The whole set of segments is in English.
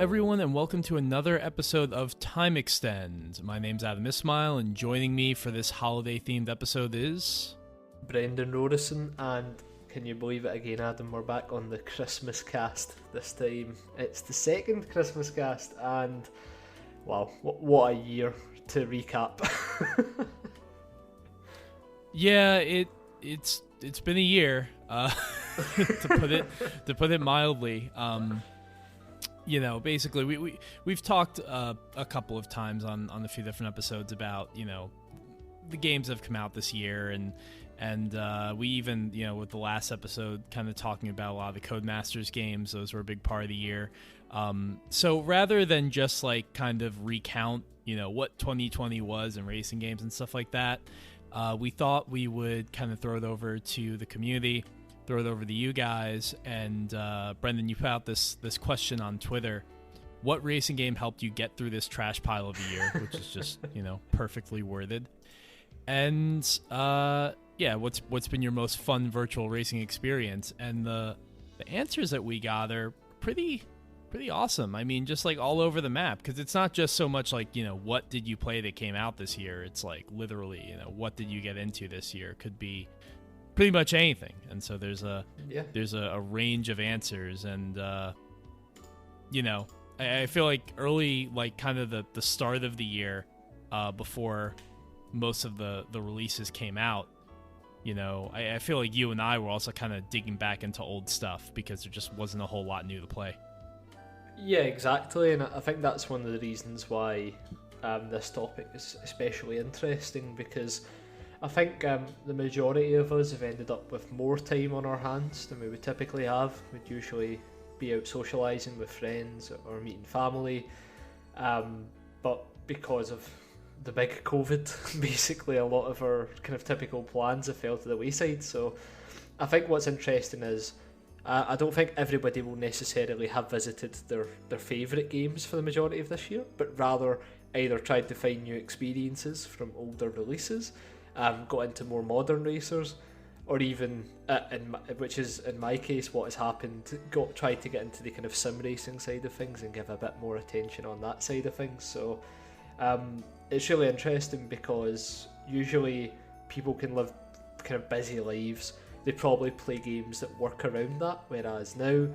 everyone, and welcome to another episode of Time Extend. My name's Adam Ismail, and joining me for this holiday-themed episode is... Brendan Rodison, and can you believe it again, Adam? We're back on the Christmas cast this time. It's the second Christmas cast, and wow, what a year to recap. Yeah, it's been a year, to put it mildly. You know, basically, we've talked a couple of times on a few different episodes about, you know, the games that have come out this year, and we even, you know, with the last episode, kind of talking about a lot of the Codemasters games. Those were a big part of the year. So rather than just like kind of recount, you know, what 2020 was in racing games and stuff like that, we thought we would kind of throw it over to the community, throw it over to you guys, and Brendan, you put out this question on Twitter: what racing game helped you get through this trash pile of a year? Which is just, you know, perfectly worded. And yeah, what's been your most fun virtual racing experience? And the answers that we got are pretty awesome. I mean, just like all over the map, because it's not just so much like, you know, what did you play that came out this year? It's like literally, you know, what did you get into this year? Could be pretty much anything. And so there's a range of answers. And you know, I feel like early, like kind of the start of the year, before most of the releases came out, you know, I feel like you and I were also kind of digging back into old stuff because there just wasn't a whole lot new to play. Yeah, exactly, and I think that's one of the reasons why this topic is especially interesting, because I think the majority of us have ended up with more time on our hands than we would typically have. We'd usually be out socialising with friends or meeting family, but because of the big COVID, basically a lot of our kind of typical plans have fell to the wayside. So I think what's interesting is I don't think everybody will necessarily have visited their favourite games for the majority of this year, but rather either tried to find new experiences from older releases, got into more modern racers, or even, which is in my case what has happened, tried to get into the kind of sim racing side of things and give a bit more attention on that side of things. So it's really interesting because usually people can live kind of busy lives. They probably play games that work around that, whereas now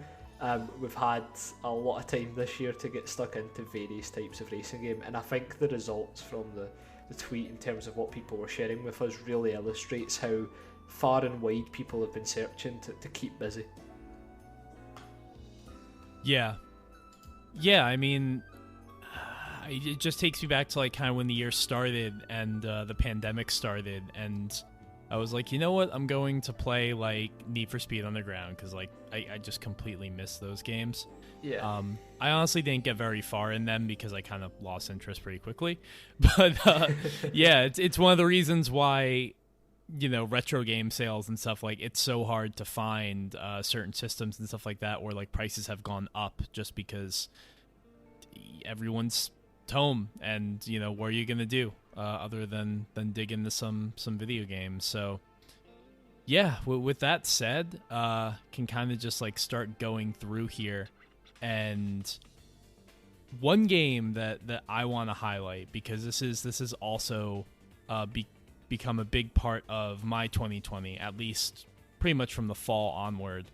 we've had a lot of time this year to get stuck into various types of racing game, and I think the results from the tweet in terms of what people were sharing with us really illustrates how far and wide people have been searching to keep busy. Yeah, I mean, it just takes me back to like kind of when the year started and the pandemic started, and I was like, you know what, I'm going to play like Need for Speed Underground, because like I just completely missed those games. Yeah. I honestly didn't get very far in them because I kind of lost interest pretty quickly. But yeah, it's one of the reasons why, you know, retro game sales and stuff, like it's so hard to find certain systems and stuff like that where like prices have gone up just because everyone's home, and you know, what are you gonna do other than dig into some video games? So yeah, with that said, can kind of just like start going through here. And one game that I want to highlight, because this is also become a big part of my 2020, at least pretty much from the fall onward,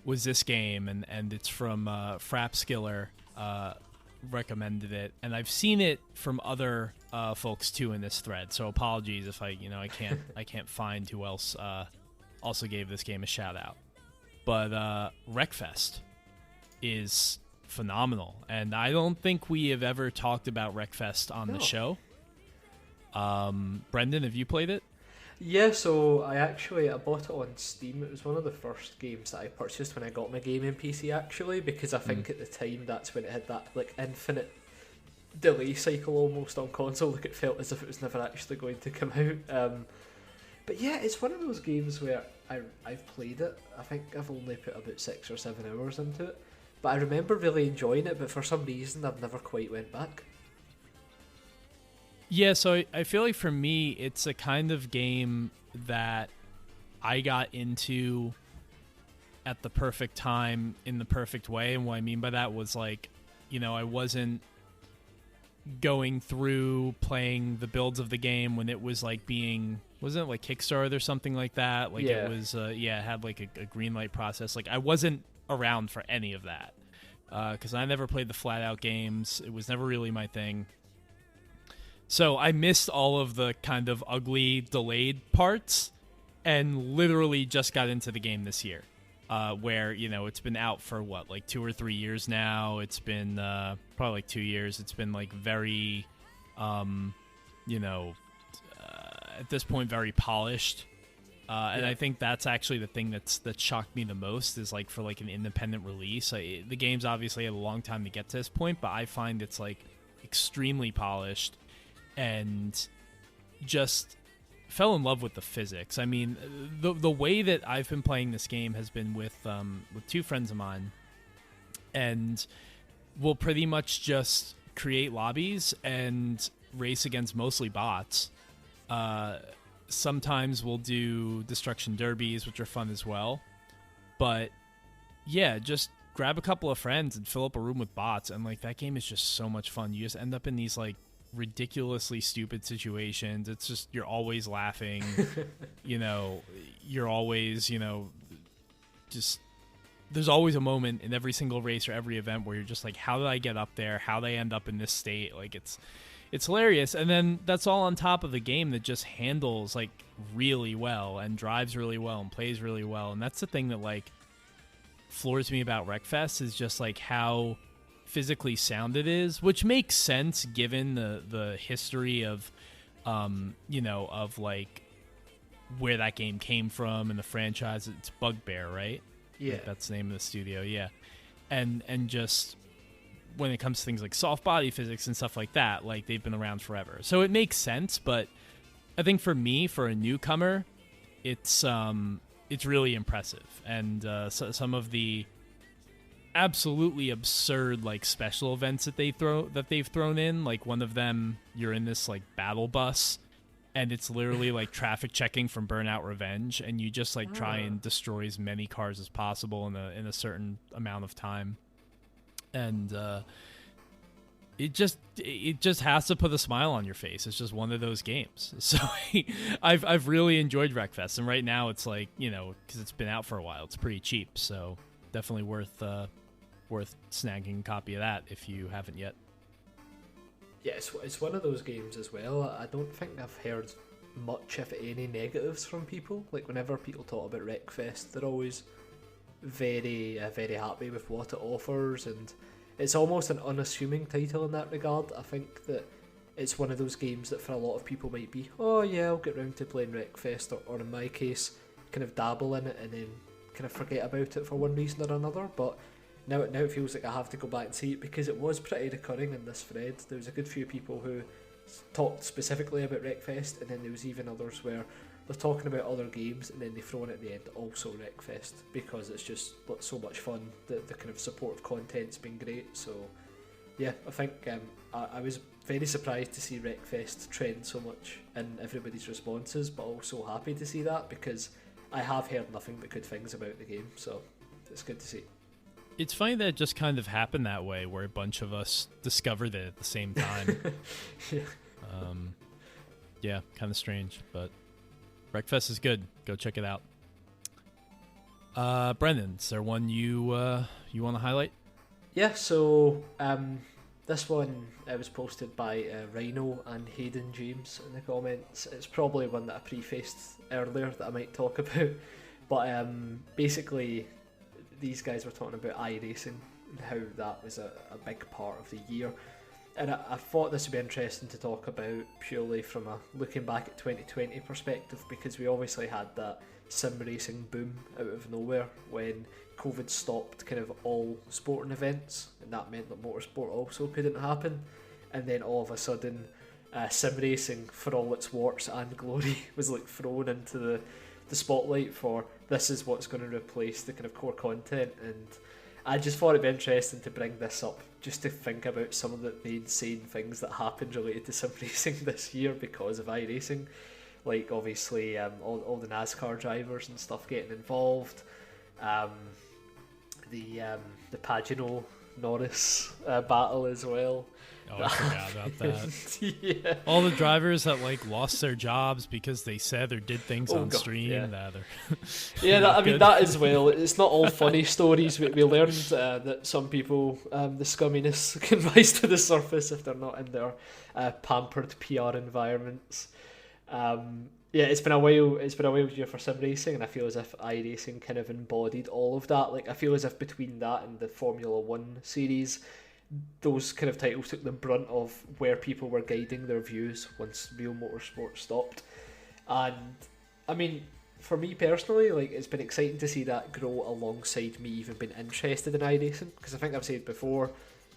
was this game, and it's from Frapskiller. Recommended it, and I've seen it from other folks too in this thread, so apologies if I can't find who else also gave this game a shout out. But Wreckfest is phenomenal, and I don't think we have ever talked about Wreckfest on the show. Brendan, have you played it? Yeah, so I bought it on Steam. It was one of the first games that I purchased when I got my gaming PC, actually, because I think at the time that's when it had that like infinite delay cycle almost on console. Like it felt as if it was never actually going to come out. But yeah, it's one of those games where I've played it. I think I've only put about 6 or 7 hours into it, but I remember really enjoying it, but for some reason I've never quite went back. Yeah, so I feel like for me, it's a kind of game that I got into at the perfect time in the perfect way. And what I mean by that was like, I wasn't going through playing the builds of the game when it was like wasn't it like Kickstarted or something like that? Like it was, it had like a green light process. Like I wasn't around for any of that because I never played the flat out games. It was never really my thing. So I missed all of the kind of ugly delayed parts and literally just got into the game this year. Where, it's been out for what, like 2 or 3 years now. It's been probably like 2 years. It's been like very, at this point, very polished. And I think that's actually the thing that shocked me the most is like for like an independent release. The game's obviously had a long time to get to this point, but I find it's like extremely polished and just fell in love with the physics. I mean, the way that I've been playing this game has been with 2 friends of mine, and we'll pretty much just create lobbies and race against mostly bots. Sometimes we'll do destruction derbies, which are fun as well. But yeah, just grab a couple of friends and fill up a room with bots, and like that game is just so much fun. You just end up in these like ridiculously stupid situations. It's just you're always laughing. You're always just there's always a moment in every single race or every event where you're just like, how did I get up there? How did I end up in this state? Like it's hilarious. And then that's all on top of the game that just handles like really well and drives really well and plays really well. And that's the thing that like floors me about Wreckfest is just like how physically sound it is, which makes sense given the history of of like where that game came from and the franchise. It's Bugbear, right? Yeah, like that's the name of the studio. Yeah, and just when it comes to things like soft body physics and stuff like that, like they've been around forever, so it makes sense. But I think for me, for a newcomer, it's really impressive. And some of the absolutely absurd like special events that they've thrown in, like one of them, you're in this like battle bus and it's literally like traffic checking from Burnout Revenge, and you just like try and destroy as many cars as possible in a certain amount of time. And it just has to put a smile on your face. It's just one of those games. So I've really enjoyed Wreckfest, and right now it's like, because it's been out for a while, it's pretty cheap, so definitely worth snagging a copy of that if you haven't yet. Yeah, it's one of those games as well. I don't think I've heard much, if any, negatives from people. Like whenever people talk about Wreckfest, they're always very very happy with what it offers, and it's almost an unassuming title in that regard. I think that it's one of those games that for a lot of people might be, oh yeah, I'll get round to playing Wreckfest, or in my case, kind of dabble in it and then kind of forget about it for one reason or another. But now it feels like I have to go back and see it, because it was pretty recurring in this thread. There was a good few people who talked specifically about Wreckfest, and then there was even others where they're talking about other games and then they throw in at the end also Wreckfest, because it's just so much fun. The kind of supportive content's been great. So yeah, I think I was very surprised to see Wreckfest trend so much in everybody's responses, but also happy to see that, because I have heard nothing but good things about the game, so it's good to see. It's funny that it just kind of happened that way, where a bunch of us discovered it at the same time. Yeah, kind of strange, but Wreckfest is good. Go check it out. Brendan, is there one you want to highlight? Yeah, so this one was posted by Rhino and Hayden James in the comments. It's probably one that I prefaced earlier that I might talk about, but basically these guys were talking about iRacing and how that was a big part of the year. And I thought this would be interesting to talk about purely from a looking back at 2020 perspective, because we obviously had that sim racing boom out of nowhere when COVID stopped kind of all sporting events, and that meant that motorsport also couldn't happen. And then all of a sudden, sim racing, for all its warts and glory, was like thrown into the spotlight for this is what's going to replace the kind of core content. And I just thought it'd be interesting to bring this up, just to think about some of the insane things that happened related to sim racing this year because of iRacing. Like obviously all the NASCAR drivers and stuff getting involved, Um, the Pagano Norris battle as well. Oh, I forgot about that. Yeah. All the drivers that like lost their jobs because they said or did things on God, stream. yeah. That I mean that as well. It's not all funny stories. We learned that some people, the scumminess can rise to the surface if they're not in their pampered PR environments. It's been a while. It's been a wild year for sim racing, and I feel as if iRacing kind of embodied all of that. Like I feel as if between that and the Formula One series, those kind of titles took the brunt of where people were guiding their views once real motorsport stopped. And I mean, for me personally, like it's been exciting to see that grow alongside me even being interested in iRacing, because I think I've said before,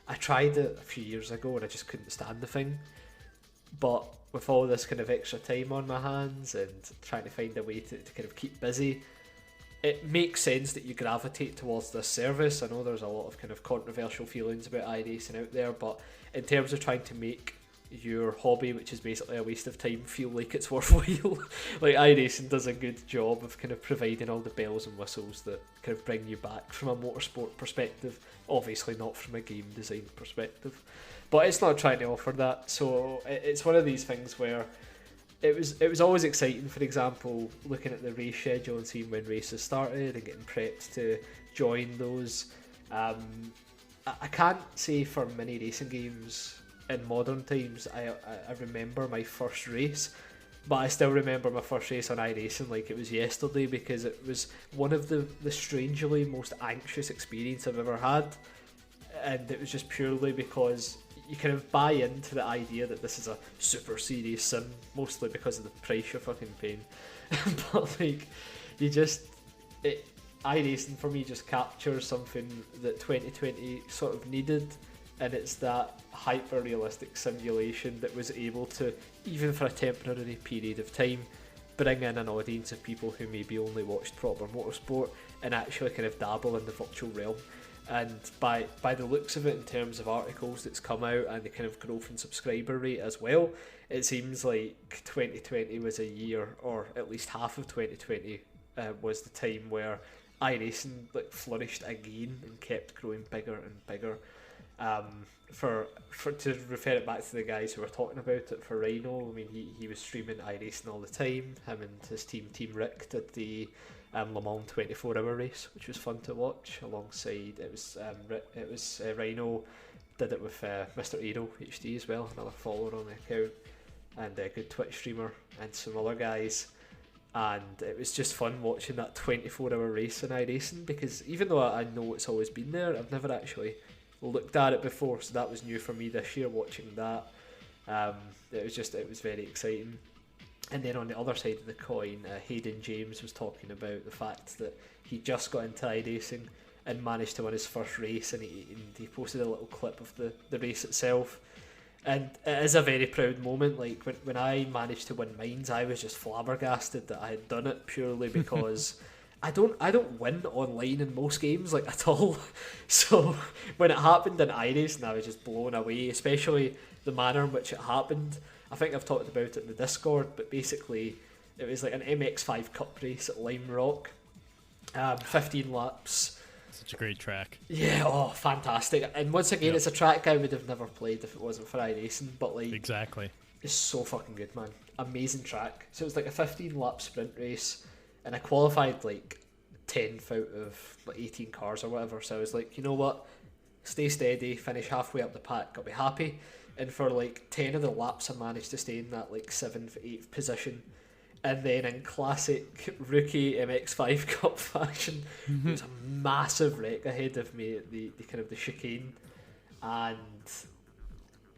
I tried it a few years ago and I just couldn't stand the thing. But with all this kind of extra time on my hands and trying to find a way to kind of keep busy, it makes sense that you gravitate towards this service. I know there's a lot of kind of controversial feelings about iRacing out there, but in terms of trying to make your hobby, which is basically a waste of time, feel like it's worthwhile, like iRacing does a good job of kind of providing all the bells and whistles that kind of bring you back from a motorsport perspective, obviously not from a game design perspective. But it's not trying to offer that, so it's one of these things where it was always exciting, for example, looking at the race schedule and seeing when races started and getting prepped to join those. I can't say for many racing games in modern times I remember my first race, but I still remember my first race on iRacing like it was yesterday, because it was one of the strangely most anxious experience I've ever had, and it was just purely because you kind of buy into the idea that this is a super serious sim, mostly because of the price you're fucking paying. But like, iRacing for me just captures something that 2020 sort of needed, and it's that hyper realistic simulation that was able to, even for a temporary period of time, bring in an audience of people who maybe only watched proper motorsport and actually kind of dabble in the virtual realm. And by the looks of it, in terms of articles that's come out and the kind of growth in subscriber rate as well, it seems like 2020 was a year, or at least half of 2020 was the time where iRacing like flourished again and kept growing bigger and bigger. For to refer it back to the guys who were talking about it, for Rhino, I mean he was streaming iRacing all the time. Him and his Team Rick did the Le Mans 24-hour race, which was fun to watch. Alongside it was Rhino did it with Mr. Aero HD as well, another follower on the account, and a good Twitch streamer, and some other guys. And it was just fun watching that 24-hour race in iRacing, because even though I know it's always been there, I've never actually looked at it before, so that was new for me this year, watching that. It was very exciting. And then on the other side of the coin, Hayden James was talking about the fact that he just got into iRacing and managed to win his first race, and he posted a little clip of the race itself. And it is a very proud moment. Like when I managed to win mines, I was just flabbergasted that I had done it, purely because I don't win online in most games, like, at all. So when it happened in iRacing, I was just blown away, especially the manner in which it happened. I think I've talked about it in the Discord, but basically it was like an MX5 Cup race at Lime Rock, 15 laps. Such a great track. Yeah, oh, fantastic. And once again, It's a track I would have never played if it wasn't for iRacing, but like, exactly, it's so fucking good, man. Amazing track. So it was like a 15 lap sprint race, and I qualified like 10th out of like 18 cars or whatever, so I was like, you know what, stay steady, finish halfway up the pack, I'll be happy. And for like 10 of the laps I managed to stay in that like 7th, 8th position. And then in classic rookie MX5 Cup fashion, it was a massive wreck ahead of me at the kind of the chicane. And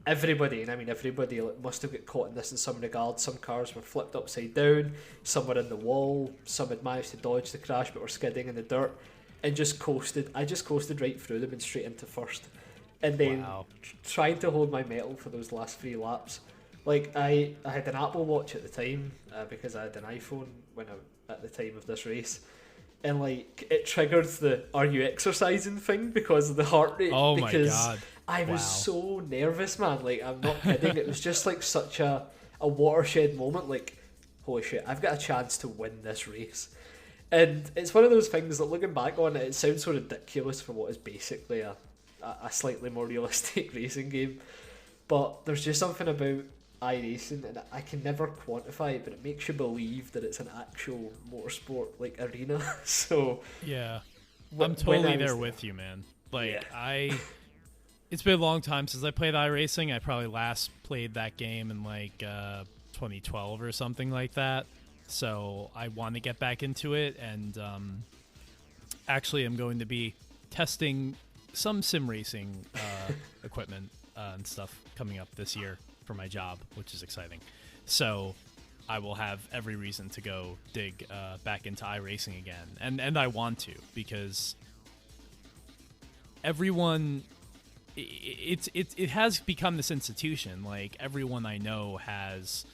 everybody must have got caught in this in some regard. Some cars were flipped upside down, some were in the wall, some had managed to dodge the crash but were skidding in the dirt, and just coasted. I just coasted right through them and straight into first. And then trying to hold my mettle for those last 3 laps. Like, I had an Apple Watch at the time, because I had an iPhone at the time of this race, and like it triggered the "Are you exercising?" thing because of the heart rate. Oh because my god! I was so nervous, man. Like, I'm not kidding. It was just like such a watershed moment. Like, holy shit, I've got a chance to win this race. And it's one of those things that, looking back on it, it sounds so ridiculous for what is basically a slightly more realistic racing game. But there's just something about iRacing, and I can never quantify it, but it makes you believe that it's an actual motorsport like arena. So yeah, I'm totally there with you, man. Like it's been a long time since I played iRacing. I probably last played that game in like 2012 or something like that. So I want to get back into it, and actually I'm going to be testing some sim racing equipment and stuff coming up this year for my job, which is exciting. So I will have every reason to go dig back into iRacing again, and I want to, because everyone, it has become this institution. Like, everyone I know has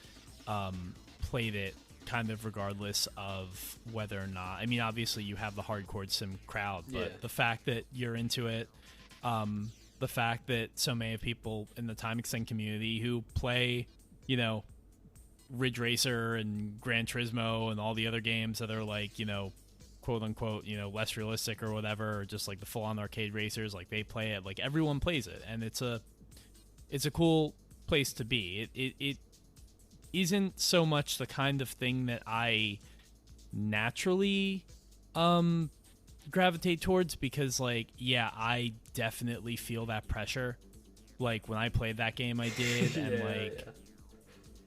played it, kind of regardless of whether or not, I mean, obviously you have the hardcore sim crowd, but the fact that you're into it, the fact that so many people in the Time Extend community who play, you know, Ridge Racer and Gran Turismo and all the other games that are like, you know, quote unquote, you know, less realistic or whatever, or just like the full on arcade racers, like they play it, like everyone plays it, and it's a cool place to be. It isn't so much the kind of thing that I naturally gravitate towards, because like, yeah, I definitely feel that pressure. Like when I played that game, I did. And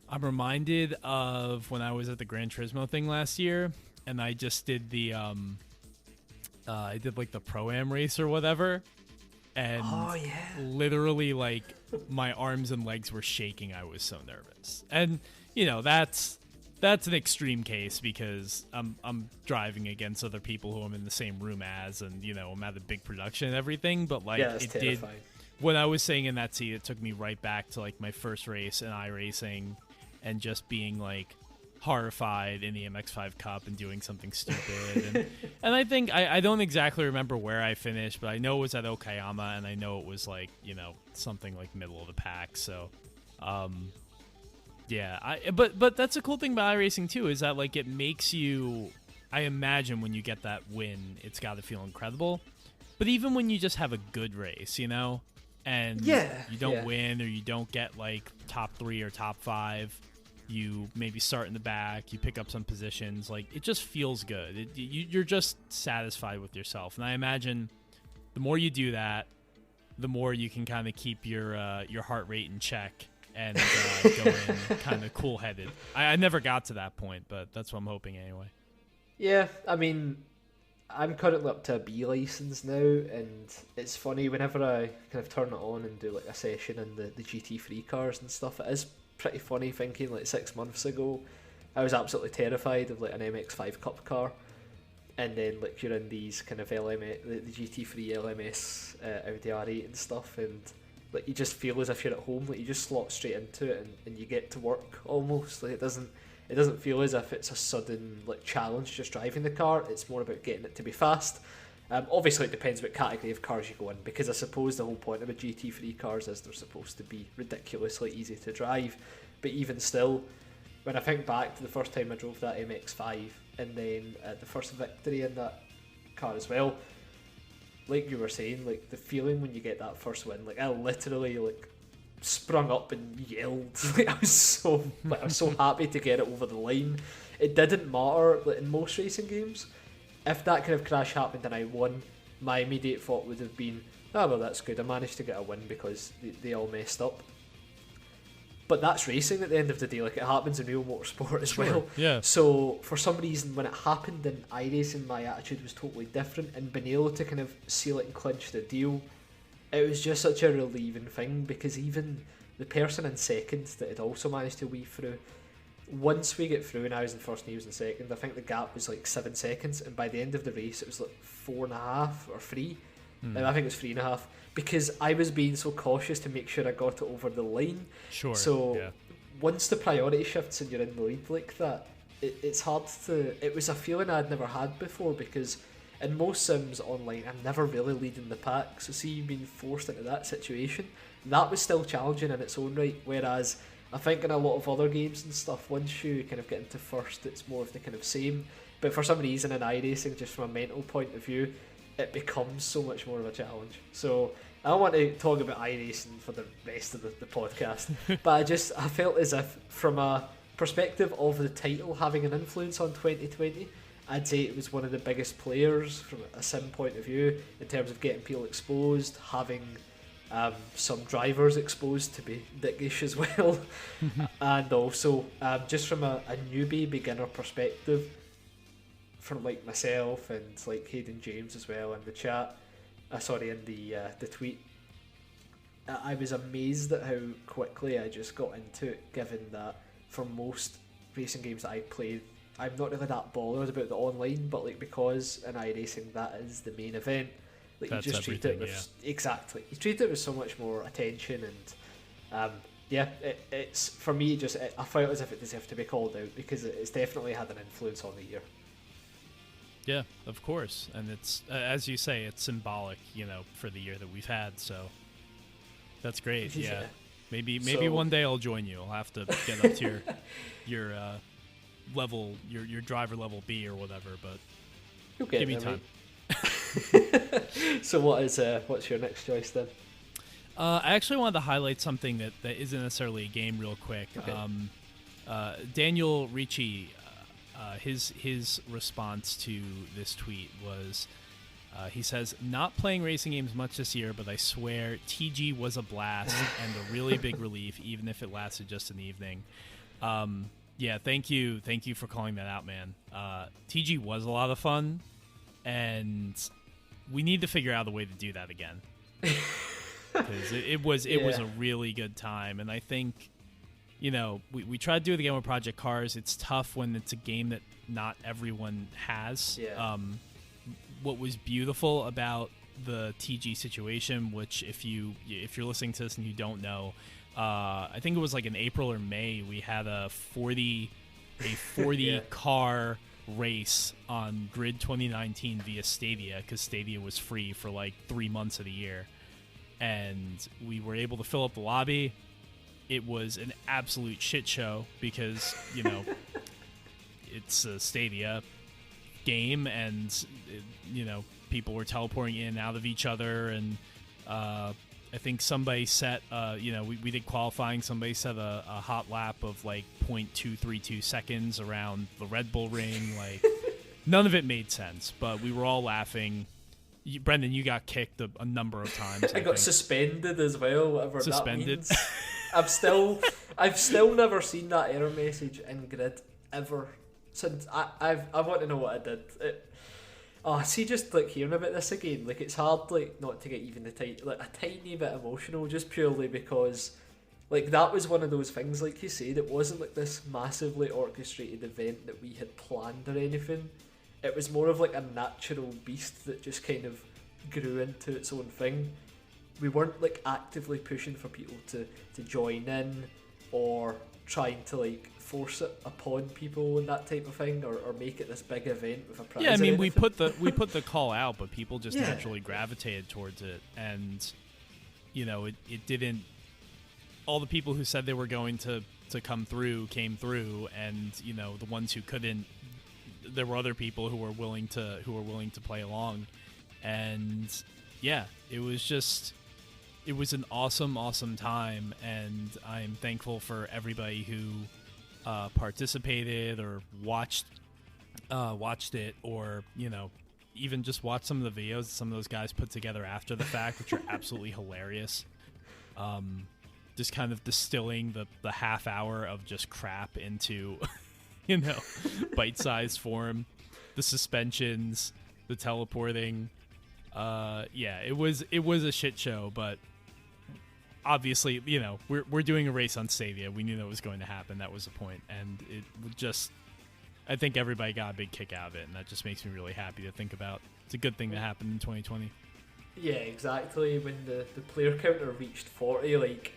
I'm reminded of when I was at the Gran Turismo thing last year, and I just did the I did like the Pro-Am race or whatever, and literally like my arms and legs were shaking. I was so nervous. And you know, that's an extreme case, because I'm driving against other people who I'm in the same room as, and you know, I'm at a big production and everything. But like, it terrifying. Did, when I was sitting in that seat, it took me right back to like my first race in iRacing, and just being like horrified in the MX-5 Cup and doing something stupid. And I think I don't exactly remember where I finished, but I know it was at Okayama, and I know it was like, you know, something like middle of the pack. So yeah, but that's a cool thing about iRacing too, is that like it makes you, I imagine when you get that win, it's got to feel incredible. But even when you just have a good race, you know, and you don't win, or you don't get like top 3 or top 5, you maybe start in the back, you pick up some positions, like it just feels good. You're just satisfied with yourself. And I imagine the more you do that, the more you can kind of keep your heart rate in check and go in kind of cool-headed. I never got to that point, but that's what I'm hoping anyway. Yeah, I mean, I'm currently up to a B license now, and it's funny, whenever I kind of turn it on and do like a session in the GT3 cars and stuff, it is pretty funny thinking like 6 months ago I was absolutely terrified of like an MX-5 Cup car, and then like you're in these kind of LMS, the GT3 LMS Audi R8 and stuff, and like you just feel as if you're at home, like you just slot straight into it, and you get to work almost. Like it doesn't feel as if it's a sudden like challenge just driving the car. It's more about getting it to be fast. Obviously it depends what category of cars you go in, because I suppose the whole point of a GT3 cars is they're supposed to be ridiculously easy to drive. But even still, when I think back to the first time I drove that MX-5, and then the first victory in that car as well, like you were saying, like the feeling when you get that first win, like I literally like sprung up and yelled. Like I was so happy to get it over the line. It didn't matter, like in most racing games, if that kind of crash happened and I won, my immediate thought would have been, oh well, that's good, I managed to get a win because they all messed up. But that's racing at the end of the day, like it happens in real motorsport as well. Yeah. So for some reason, when it happened in iRacing, my attitude was totally different, and being able to kind of seal it and clinch the deal, it was just such a relieving thing, because even the person in second that had also managed to weave through, once we get through and I was in first and he was in second, I think the gap was like 7 seconds, and by the end of the race it was like 4.5 or 3. I think it was 3.5, because I was being so cautious to make sure I got it over the line. Sure. So once the priority shifts and you're in the lead like that, it's hard to. It was a feeling I'd never had before, because in most sims online I'm never really leading the pack. So see, being forced into that situation, that was still challenging in its own right. Whereas I think in a lot of other games and stuff, once you kind of get into first, it's more of the kind of same. But for some reason in iRacing, just from a mental point of view, it becomes so much more of a challenge. So I don't want to talk about iRacing for the rest of the podcast, but I felt as if from a perspective of the title having an influence on 2020, I'd say it was one of the biggest players from a sim point of view in terms of getting people exposed, having some drivers exposed to be dickish as well, and also just from a newbie beginner perspective, from like myself and like Hayden James as well in the chat, in the tweet, I was amazed at how quickly I just got into it, given that for most racing games that I played, I'm not really that bothered about the online, but like because in iRacing that is the main event, like you just treat it with exactly, you treat it with so much more attention, and it's for me I felt as if it deserved to be called out because it's definitely had an influence on the year. Yeah, of course, and it's as you say, it's symbolic, for the year that we've had. So that's great. Yeah, maybe one day I'll join you. I'll have to get up to your level, your driver level B or whatever, but give me time. So what's your next choice then? I actually wanted to highlight something that isn't necessarily a game real quick. Okay. Daniel Ricci, his response to this tweet was, he says, "Not playing racing games much this year, but I swear TG was a blast and a really big relief, even if it lasted just an evening." Yeah, thank you for calling that out, man. TG was a lot of fun, and we need to figure out a way to do that again. Because it was a really good time, and I think, we tried to do it again with Project Cars. It's tough when it's a game that not everyone has. Yeah. What was beautiful about the TG situation, which if you're listening to this and you don't know, I think it was like in April or May, we had a 40 car race on Grid 2019 via Stadia, because Stadia was free for like 3 months of the year, and we were able to fill up the lobby. It was an absolute shit show because it's a Stadia game, and people were teleporting in and out of each other, and I think somebody set, we did qualifying. Somebody set a hot lap of like 0.232 seconds around the Red Bull ring. Like, none of it made sense, but we were all laughing. Brendan, you got kicked a number of times. I got suspended as well, whatever that means. I've still never seen that error message in Grid ever since. I want to know what I did. Just like hearing about this again, like it's hard like not to get even a tiny bit emotional, just purely because like that was one of those things, like you said, it wasn't like this massively orchestrated event that we had planned or anything. It was more of like a natural beast that just kind of grew into its own thing. We weren't like actively pushing for people to join in or trying to like force it upon people and that type of thing, or make it this big event with a prize. Yeah, I mean, we put the call out, but people just naturally gravitated towards it, and it didn't. All the people who said they were going to come through came through, and the ones who couldn't, there were other people who were willing to play along, and it was an awesome time, and I'm thankful for everybody who participated or watched it, or even just watched some of the videos that some of those guys put together after the fact, which are absolutely hilarious. Just kind of distilling the half hour of just crap into bite-sized form, the suspensions, the teleporting. It was a shit show, but obviously, we're doing a race on Stadia. We knew that was going to happen. That was the point. And it just, I think everybody got a big kick out of it, and that just makes me really happy to think about. It's a good thing that happened in 2020. Yeah, exactly. When the player counter reached 40, like,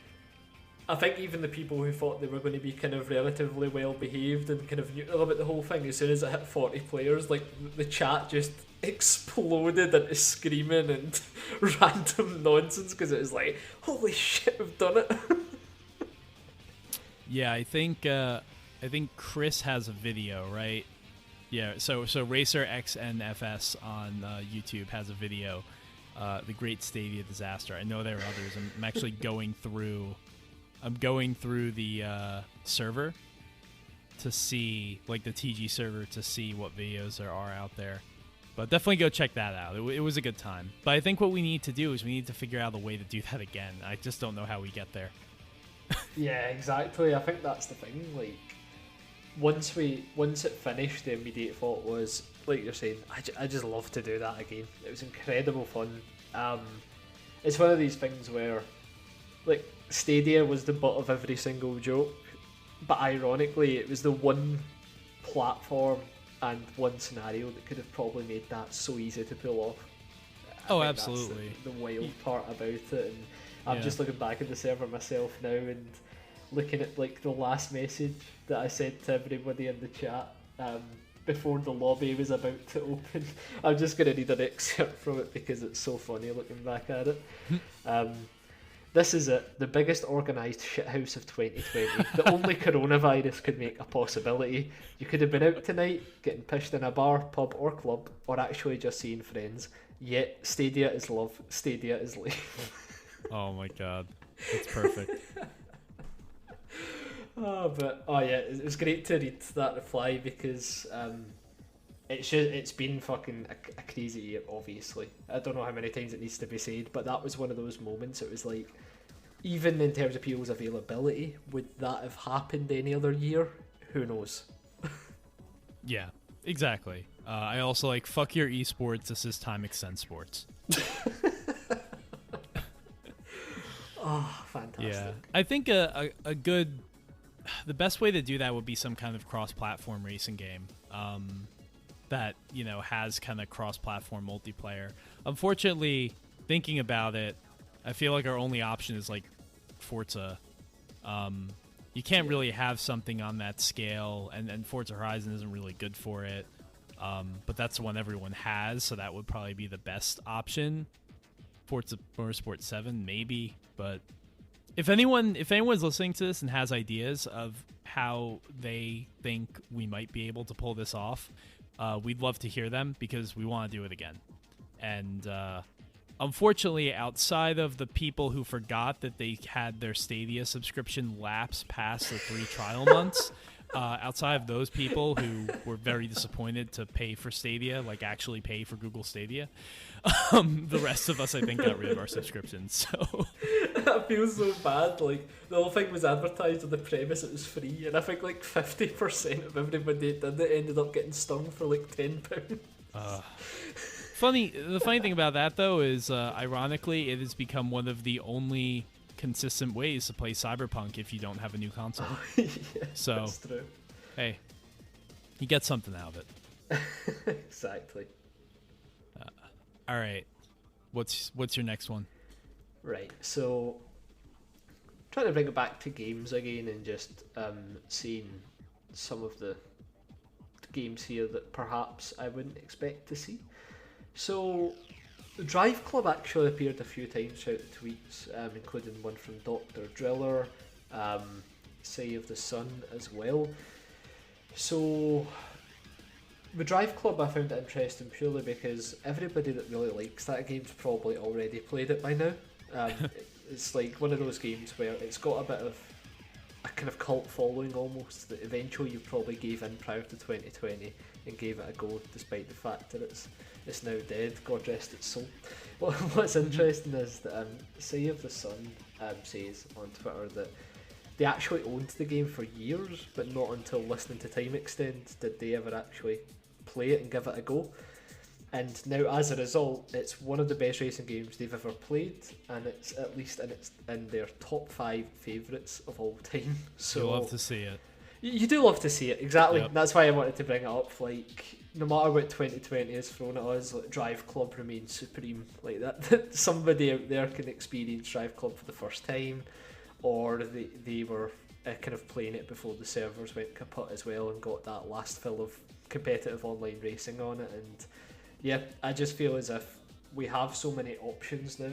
I think even the people who thought they were going to be kind of relatively well behaved and kind of neutral about the whole thing, as soon as it hit 40 players, like, the chat just exploded into screaming and random nonsense, because it was like, holy shit, we've done it. Yeah, I think Chris has a video, right? Yeah, so Racer XNFS on YouTube has a video, the Great Stadia Disaster. I know there are others. I'm actually going through the server to see, like the TG server, to see what videos there are out there. But definitely go check that out. It was a good time. But I think what we need to do is we need to figure out a way to do that again. I just don't know how we get there. Yeah, exactly. I think that's the thing. Like, once it finished, the immediate thought was, like you're saying, I just love to do that again. It was incredible fun. It's one of these things where, like, Stadia was the butt of every single joke, but ironically, it was the one platform and one scenario that could have probably made that so easy to pull off. Oh, absolutely. That's the wild part about it, and I'm just looking back at the server myself now and looking at like the last message that I sent to everybody in the chat before the lobby was about to open. I'm just going to read an excerpt from it because it's so funny looking back at it. This is it, the biggest organised shithouse of 2020. The only coronavirus could make a possibility. You could have been out tonight, getting pished in a bar, pub or club, or actually just seeing friends. Yet, Stadia is love, Stadia is life. Oh my god, that's perfect. It was great to read that reply because it's been fucking a crazy year, obviously. I don't know how many times it needs to be said, but that was one of those moments. It was like, even in terms of people's availability, would that have happened any other year? Who knows? Yeah, exactly. I also like, fuck your esports, this is Time Extend Sports. Oh, fantastic. Yeah, I think the best way to do that would be some kind of cross-platform racing game. That, you know, has kind of cross-platform multiplayer. Unfortunately, thinking about it, I feel like our only option is like Forza. You can't really have something on that scale, and Forza Horizon isn't really good for it. But that's the one everyone has, so that would probably be the best option. Forza Motorsport 7, maybe, but if anyone's listening to this and has ideas of how they think we might be able to pull this off, we'd love to hear them because we want to do it again. And unfortunately, outside of the people who forgot that they had their Stadia subscription lapse past the 3 trial months, outside of those people who were very disappointed to pay for Stadia, like actually pay for Google Stadia, the rest of us, I think, got rid of our subscriptions. So I feel so bad. Like, the whole thing was advertised on the premise it was free, and I think like 50% of everybody that did it ended up getting stung for like £10. The funny thing about that, though, is ironically, it has become one of the only consistent ways to play Cyberpunk if you don't have a new console. Yeah, so, that's true. Hey, you get something out of it. Exactly. All right, what's your next one? Right, so trying to bring it back to games again and just seeing some of the games here that perhaps I wouldn't expect to see. So, Drive Club actually appeared a few times throughout the tweets, including one from Dr. Driller, Say of the Sun as well. So, the Drive Club I found it interesting purely because everybody that really likes that game's probably already played it by now. It's like one of those games where it's got a bit of a kind of cult following almost, that eventually you probably gave in prior to 2020 and gave it a go despite the fact that it's now dead, God rest its soul. Well, what's interesting is that Say of the Sun says on Twitter that they actually owned the game for years, but not until listening to Time Extend did they ever actually play it and give it a go. And now, as a result, it's one of the best racing games they've ever played, and it's at least in their top 5 favourites of all time. So you love to see it. You do love to see it, exactly. Yep. That's why I wanted to bring it up. Like, no matter what 2020 has thrown at us, like, Drive Club remains supreme. Like that somebody out there can experience Drive Club for the first time, or they were kind of playing it before the servers went kaput as well and got that last fill of competitive online racing on it. And yeah, I just feel as if we have so many options now.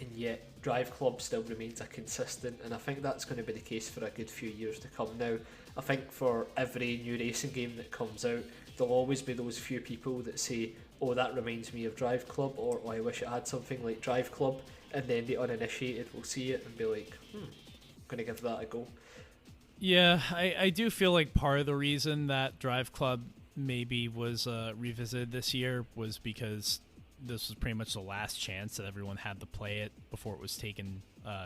and yet Drive Club still remains a consistent, and I think that's going to be the case for a good few years to come now. I think for every new racing game that comes out, there'll always be those few people that say, oh, that reminds me of Drive Club, or oh, I wish it had something like Drive Club, and then the uninitiated will see it and be like, I'm going to give that a go. Yeah, I do feel like part of the reason that Drive Club maybe was revisited this year was because this was pretty much the last chance that everyone had to play it before it was taken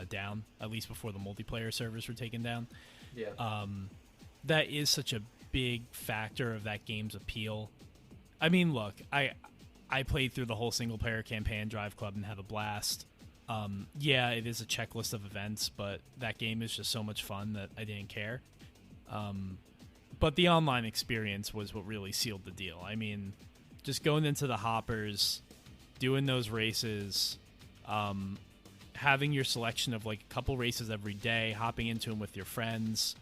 down, at least before the multiplayer servers were taken down. Yeah. That is such a big factor of that game's appeal. I mean, look, I played through the whole single-player campaign Drive Club and had a blast. Yeah, it is a checklist of events, but that game is just so much fun that I didn't care. But the online experience was what really sealed the deal. I mean, just going into the hoppers, doing those races, having your selection of like a couple races every day, hopping into them with your friends.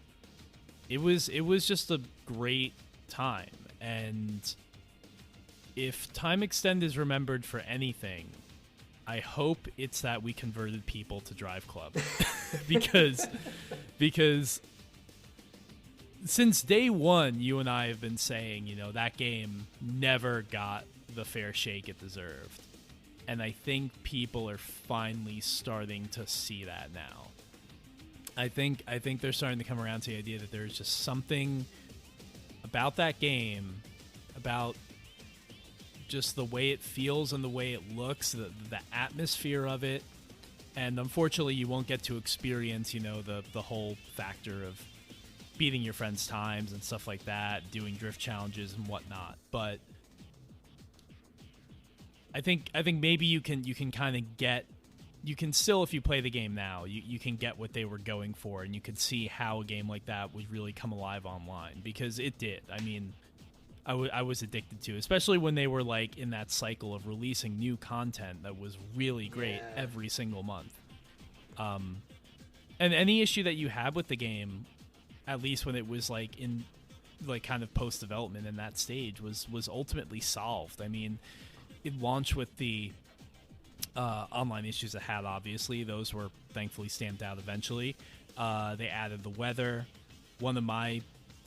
It was just a great time. And if Time Extend is remembered for anything, I hope it's that we converted people to Drive Club. because since day one, you and I have been saying, you know, that game never got the fair shake it deserved. And I think people are finally starting to see that now. I think they're starting to come around to the idea that there's just something about that game, about just the way it feels and the way it looks, the atmosphere of it. And unfortunately, you won't get to experience, you know, the whole factor of beating your friends' times and stuff like that, doing drift challenges and whatnot. But I think maybe you can kind of get, you can still, if you play the game now, you can get what they were going for, and you can see how a game like that would really come alive online, because it did. I mean, I was addicted to, especially when they were like in that cycle of releasing new content that was really great every single month. And any issue that you had with the game, at least when it was like in like kind of post development in that stage, was ultimately solved. I mean, it launched with the online issues it had. Obviously, those were thankfully stamped out eventually. They added the weather. One of my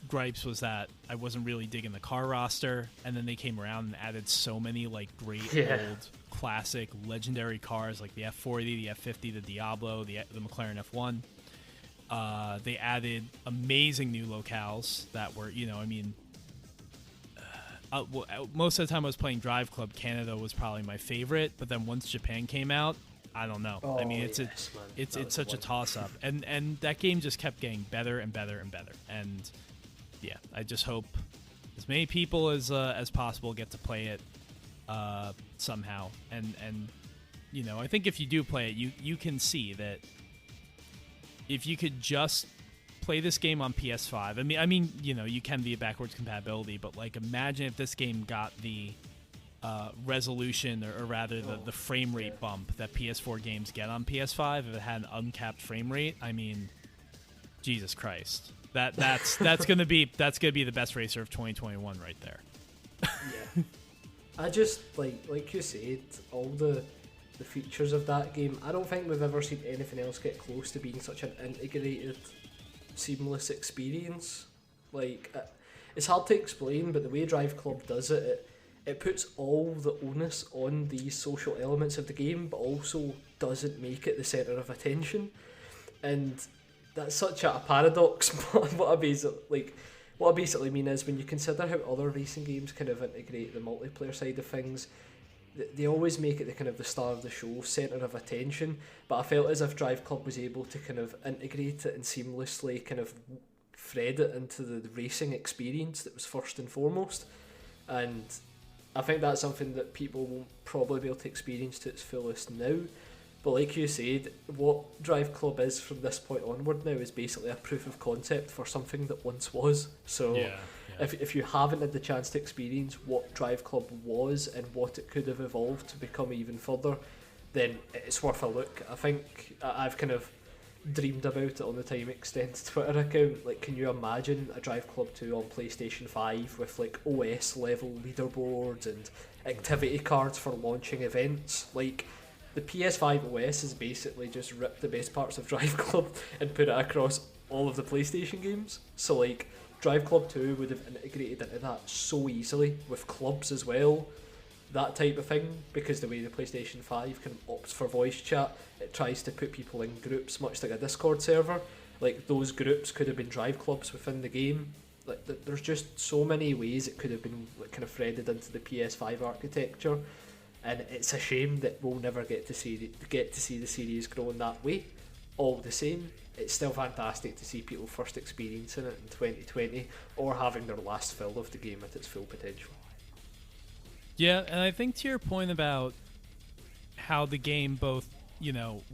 gripes was that I wasn't really digging the car roster, and then they came around and added so many like great old classic legendary cars like the F40, the F50, the Diablo, the McLaren F1. They added amazing new locales that were, you know, I mean, most of the time I was playing Drive Club, Canada was probably my favorite, but then once Japan came out, I don't know. I mean, it's such a toss-up, and that game just kept getting better and better and better. And yeah, I just hope as many people as possible get to play it somehow. And you know, I think if you do play it, you can see that if you could just play this game on PS5. I mean, you know, you can via backwards compatibility, but like, imagine if this game got the resolution, or rather the frame rate bump that PS4 games get on PS5. If it had an uncapped frame rate, I mean, Jesus Christ, that's gonna be the best racer of 2021 right there. Yeah, I just like you said, all the features of that game. I don't think we've ever seen anything else get close to being such an integrated, seamless experience. Like, it's hard to explain, but the way Drive Club does it puts all the onus on these social elements of the game, but also doesn't make it the centre of attention. And that's such a paradox. But what I basically mean is, when you consider how other racing games kind of integrate the multiplayer side of things, they always make it the kind of the star of the show, centre of attention. But I felt as if Drive Club was able to kind of integrate it and seamlessly kind of thread it into the racing experience that was first and foremost. And I think that's something that people won't probably be able to experience to its fullest now. But like you said, what Drive Club is from this point onward now is basically a proof of concept for something that once was. So if you haven't had the chance to experience what Drive Club was and what it could have evolved to become even further, then it's worth a look. I think I've kind of dreamed about it on the Time Extend Twitter account. Like, can you imagine a Drive Club 2 on PlayStation 5 with like OS level leaderboards and activity cards for launching events? Like, the PS5 OS has basically just ripped the best parts of Drive Club and put it across all of the PlayStation games. So like Drive Club 2 would have integrated into that so easily with clubs as well, that type of thing, because the way the PlayStation 5 can opt for voice chat, it tries to put people in groups much like a Discord server. Like those groups could have been Drive Clubs within the game. Like there's just so many ways it could have been like kind of threaded into the PS5 architecture, and it's a shame that we'll never get to see the series growing that way. All the same, it's still fantastic to see people first experiencing it in 2020 or having their last fill of the game at its full potential. Yeah, and I think to your point about how the game both,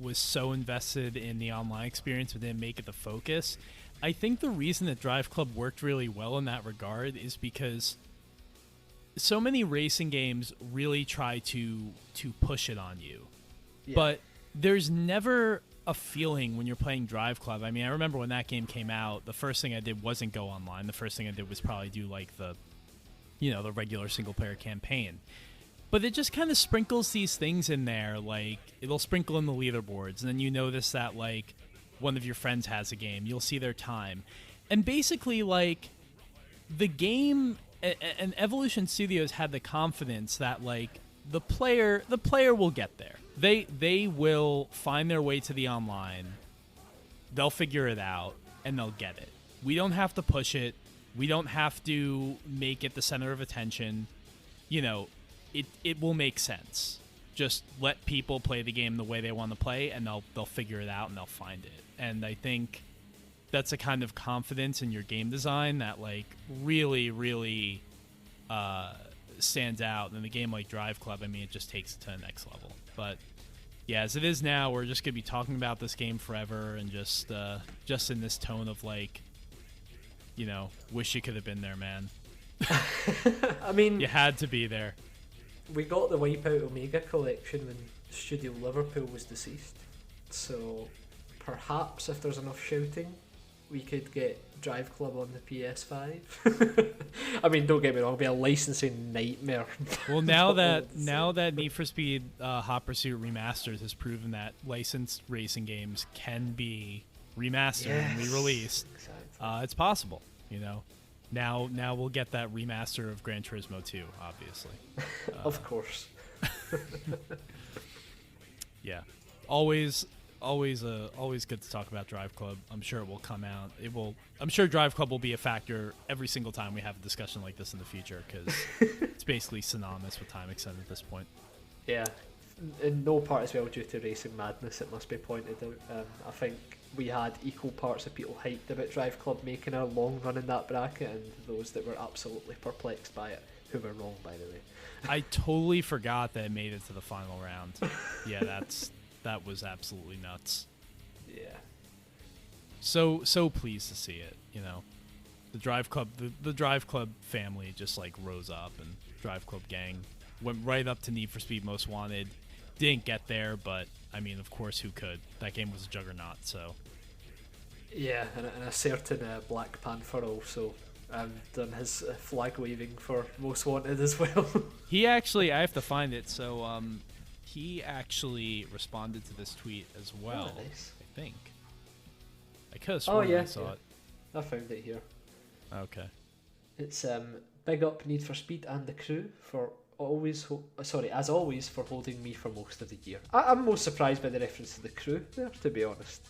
was so invested in the online experience but didn't make it the focus, I think the reason that Drive Club worked really well in that regard is because so many racing games really try to push it on you. Yeah. But there's never a feeling when you're playing Drive Club. I mean, I remember when that game came out, the first thing I did wasn't go online. The first thing I did was probably do like the regular single player campaign. But it just kind of sprinkles these things in there, like it'll sprinkle in the leaderboards, and then you notice that like one of your friends has a game, you'll see their time. And basically like the game and Evolution Studios had the confidence that like the player will get there. They will find their way to the online. They'll figure it out and they'll get it. We don't have to push it. We don't have to make it the center of attention. It will make sense. Just let people play the game the way they want to play, and they'll figure it out and they'll find it. And I think that's a kind of confidence in your game design that like really, really stands out. And in a game like Drive Club, I mean, it just takes it to the next level. But yeah, as it is now, we're just gonna be talking about this game forever, and just in this tone of like, wish you could have been there, man. I mean, you had to be there. We got the Wipeout Omega collection when Studio Liverpool was deceased, so perhaps if there's enough shouting, we could get Drive Club on the PS5. I mean, don't get me wrong, it'll be a licensing nightmare. Well, now that Need for Speed Hot Pursuit Remastered has proven that licensed racing games can be remastered and re-released, exactly. It's possible, Now we'll get that remaster of Gran Turismo 2, obviously. Of course. Yeah. Always good to talk about Drive Club. I'm sure it will come out. I'm sure Drive Club will be a factor every single time we have a discussion like this in the future, because it's basically synonymous with Time Extended at this point. Yeah. In no part as well due to racing madness, it must be pointed out. I think we had equal parts of people hyped about Drive Club making a long run in that bracket, and those that were absolutely perplexed by it, who were wrong, by the way. I totally forgot that it made it to the final round. Yeah, that was absolutely nuts. Yeah. So pleased to see it. The Drive Club, the Drive Club family just like rose up, and Drive Club gang went right up to Need for Speed Most Wanted. Didn't get there, but I mean, of course, who could? That game was a juggernaut, so. Yeah, and a certain Black Panther also done his flag waving for Most Wanted as well. He actually, I have to find it, so he actually responded to this tweet as well. Oh, nice. I think. I could have sworn I saw it. I found it here. Okay. It's big up Need for Speed and the crew for as always for holding me for most of the year. I'm most surprised by the reference to the crew there, to be honest.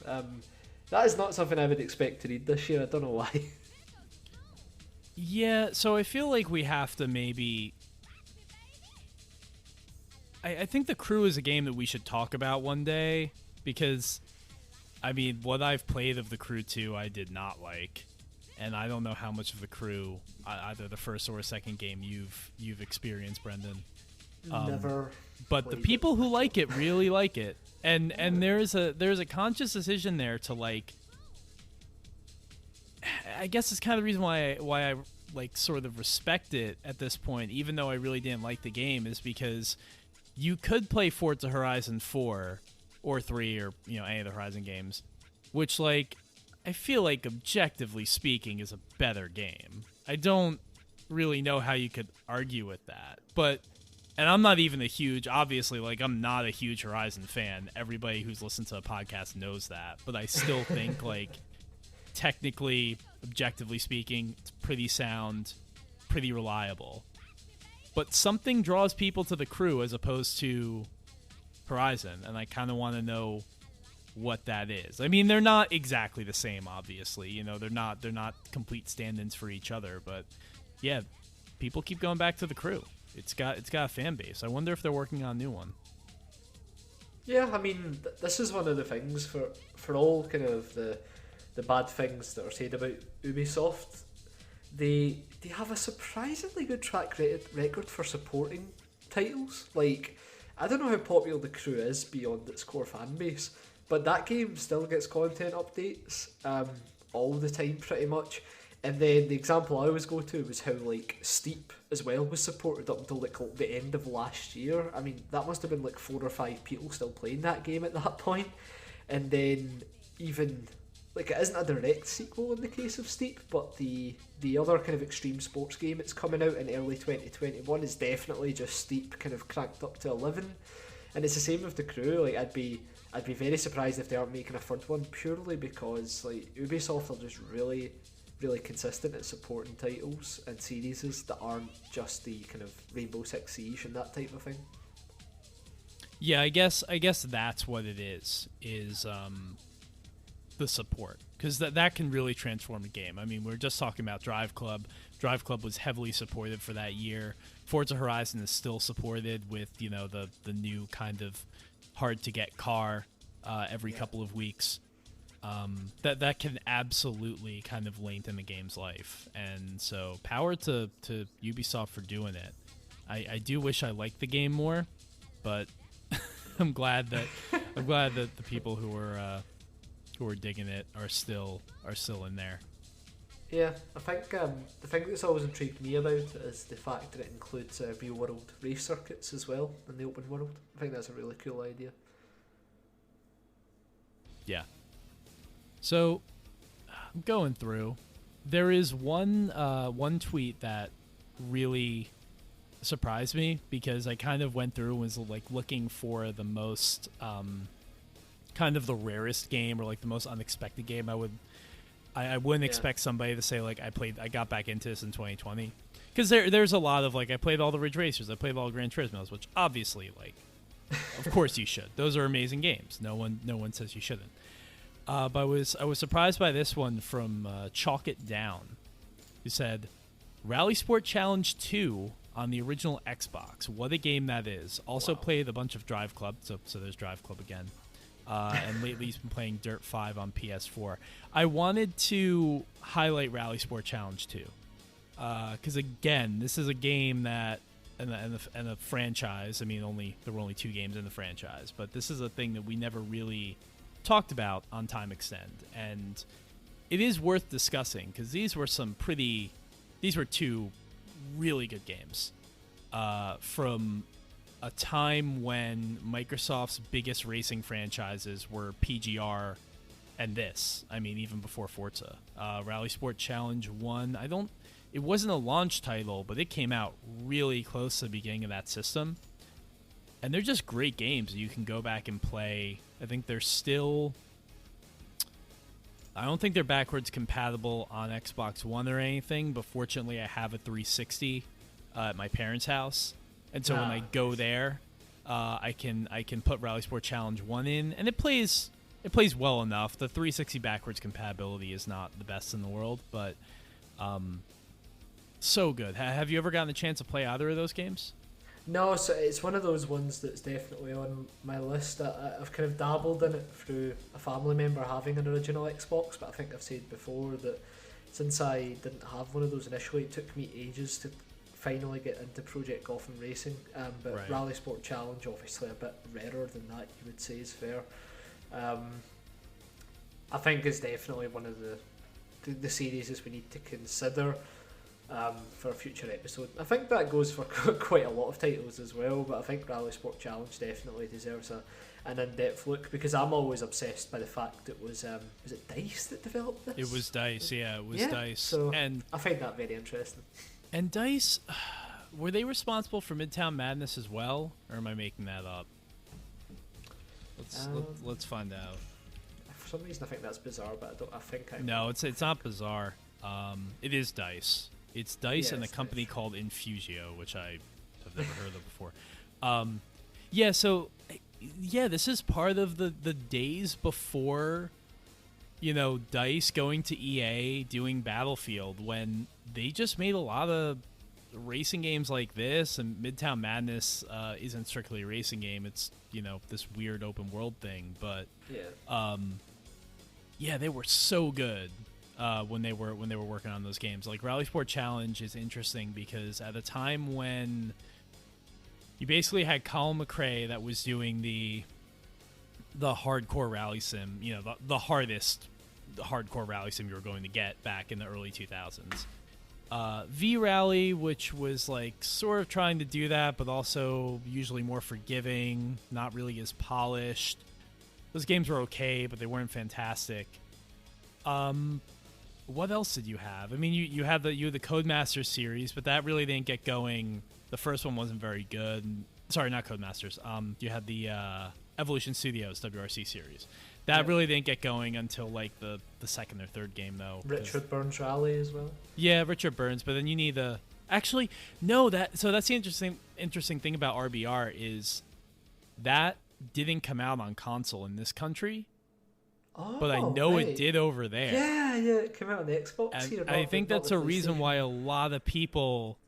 That is not something I would expect to read this year. I don't know why. Yeah, so I feel like we have to maybe... I think the crew is a game that we should talk about one day, because, I mean, what I've played of the crew 2 I did not like. And I don't know how much of the crew, either the first or second game, you've experienced, Brendan. Never. But the people who like it really like it, and there's a conscious decision there to like. I guess it's kind of the reason why I like sort of respect it at this point, even though I really didn't like the game, is because you could play Forza Horizon 4 or 3 or any of the Horizon games, which like. I feel like, objectively speaking, is a better game. I don't really know how you could argue with that. But and I'm not even a huge, obviously, like, I'm not a huge Horizon fan. Everybody who's listened to a podcast knows that. But I still think, like, technically, objectively speaking, it's pretty sound, pretty reliable. But something draws people to the Crew as opposed to Horizon, and I kind of want to know what that is. I mean, they're not exactly the same, obviously. You know, they're not complete stand-ins for each other, but yeah, people keep going back to the Crew. It's got a fan base. I wonder if they're working on a new one. Yeah, I mean, this is one of the things for all kind of the bad things that are said about Ubisoft. They have a surprisingly good track record for supporting titles. Like, I don't know how popular the Crew is beyond its core fan base, but that game still gets content updates all the time pretty much. And then the example I always go to was how like Steep as well was supported up until like the end of last year. I mean, that must have been like 4 or 5 people still playing that game at that point. And then even like, it isn't a direct sequel in the case of Steep, but the other kind of extreme sports game it's coming out in early 2021 is definitely just Steep kind of cranked up to 11. And it's the same with the Crew. Like, I'd be very surprised if they aren't making a third one, purely because like Ubisoft are just really consistent at supporting titles and series that aren't just the kind of Rainbow Six Siege and that type of thing. Yeah, I guess that's what it is the support, because that can really transform a game. I mean, we were just talking about Drive Club. Drive Club was heavily supported for that year. Forza Horizon is still supported with, you know, the new kind of hard to get car every couple of weeks. That can absolutely kind of lengthen the game's life, and so power to Ubisoft for doing it. I do wish I liked the game more, but I'm glad that the people who are digging it are still in there. Yeah, I think the thing that's always intrigued me about it is the fact that it includes real world race circuits as well in the open world. I think that's a really cool idea. Yeah. So, I'm going through. There is one tweet that really surprised me, because I kind of went through and was like looking for the most kind of the rarest game, or like the most unexpected game. I wouldn't expect somebody to say like I got back into this in 2020, because there's a lot of like, I played all the Ridge Racers, I played all the Gran Turismos, which obviously, like, of course you should. Those are amazing games. No one says you shouldn't. But I was surprised by this one from Chalk It Down, who said, Rally Sport Challenge 2 on the original Xbox. What a game that is. Also played a bunch of Drive Club, so there's Drive Club again. And lately he's been playing Dirt 5 on PS4. I wanted to highlight Rally Sport Challenge 2. Because, again, this is a game that, and a franchise, I mean, there were only 2 games in the franchise, but this is a thing that we never really talked about on Time Extend, and it is worth discussing, because these were 2 really good games from a time when Microsoft's biggest racing franchises were PGR and this. I mean, even before Forza. Rally Sport Challenge 1, it wasn't a launch title, but it came out really close to the beginning of that system. And they're just great games you can go back and play. I think I don't think they're backwards compatible on Xbox One or anything, but fortunately I have a 360 at my parents' house. And so when I go there, I can put Rally Sport Challenge 1 in, and it plays well enough. The 360 backwards compatibility is not the best in the world, but so good. Have you ever gotten a chance to play either of those games? No, so it's one of those ones that's definitely on my list. I've kind of dabbled in it through a family member having an original Xbox, but I think I've said before that since I didn't have one of those initially, it took me ages to finally get into Project Gotham Racing. But right. Rally Sport Challenge, obviously a bit rarer than that, you would say, is fair. I think it's definitely one of the series we need to consider for a future episode. I think that goes for quite a lot of titles as well, but I think Rally Sport Challenge definitely deserves an in-depth look, because I'm always obsessed by the fact that was it DICE that developed this? It was DICE, yeah, it was DICE. So and I find that very interesting. And DICE, were they responsible for Midtown Madness as well, or am I making that up? Let's find out. For some reason, I think that's bizarre, but I think I. No, it's not bizarre. It is DICE. It's DICE and a company called Infusio, which I have never heard of before. This is part of the days before, DICE going to EA, doing Battlefield, when they just made a lot of racing games like this, and Midtown Madness isn't strictly a racing game. It's, this weird open world thing, but they were so good when they were working on those games. Like Rally Sport Challenge is interesting because at a time when you basically had Colin McRae that was doing the hardcore rally sim, the hardest hardcore rally sim you were going to get back in the early 2000s. V-Rally, which was like sort of trying to do that, but also usually more forgiving, not really as polished. Those games were okay, but they weren't fantastic. What else did you have? I mean, you had the Codemasters series, but that really didn't get going. The first one wasn't very good. Sorry, not Codemasters. You had the Evolution Studios WRC series. That really didn't get going until like the second or third game, though. Richard Burns Rally as well. Yeah, Richard Burns, but then you need the actually no that's the interesting thing about RBR is that didn't come out on console in this country. But I know it did over there. Yeah, it came out on the Xbox. And here, I think that's a reason why a lot of people,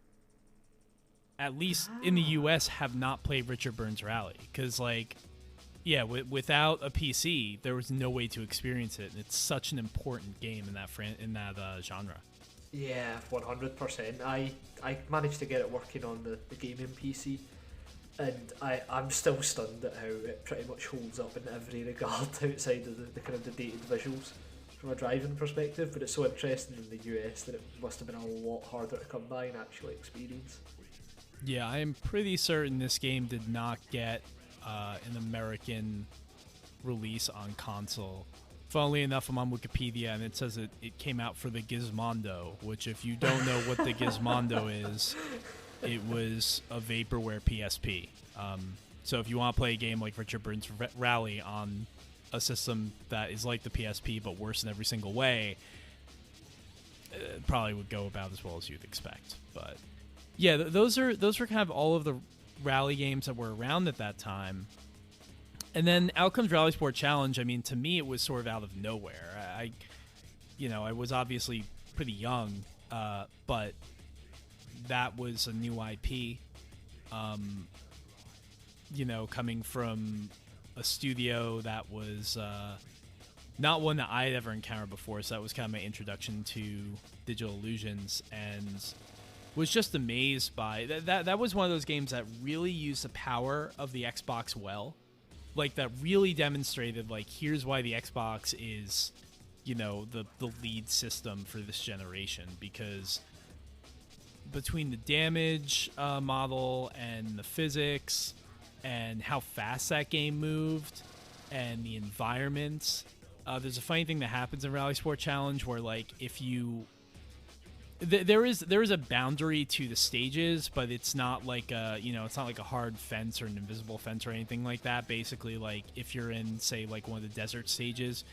at least in the U.S., have not played Richard Burns Rally. Because, without a PC, there was no way to experience it. And it's such an important game in that genre. Yeah, 100%. I managed to get it working on the gaming PC. And I'm still stunned at how it pretty much holds up in every regard outside of the kind of the dated visuals from a driving perspective. But it's so interesting in the US that it must have been a lot harder to come by and actually experience. Yeah, I am pretty certain this game did not get an American release on console. Funnily enough, I'm on Wikipedia and it says it came out for the Gizmondo, which if you don't know what the Gizmondo is, it was a vaporware PSP. So if you want to play a game like Richard Burns Rally on a system that is like the PSP but worse in every single way, it probably would go about as well as you'd expect. But yeah, those were kind of all of the rally games that were around at that time. And then out comes Rally Sport Challenge. I mean, to me, it was sort of out of nowhere. I was obviously pretty young, but that was a new IP, coming from a studio that was not one that I had ever encountered before. So that was kind of my introduction to Digital Illusions, and was just amazed by that. That was one of those games that really used the power of the Xbox well, like that really demonstrated like here's why the Xbox is, the lead system for this generation, because between the damage model and the physics and how fast that game moved and the environments, there's a funny thing that happens in Rally Sport Challenge where like if you there is a boundary to the stages, but it's not like it's not like a hard fence or an invisible fence or anything like that. Basically, like if you're in say like one of the desert stages,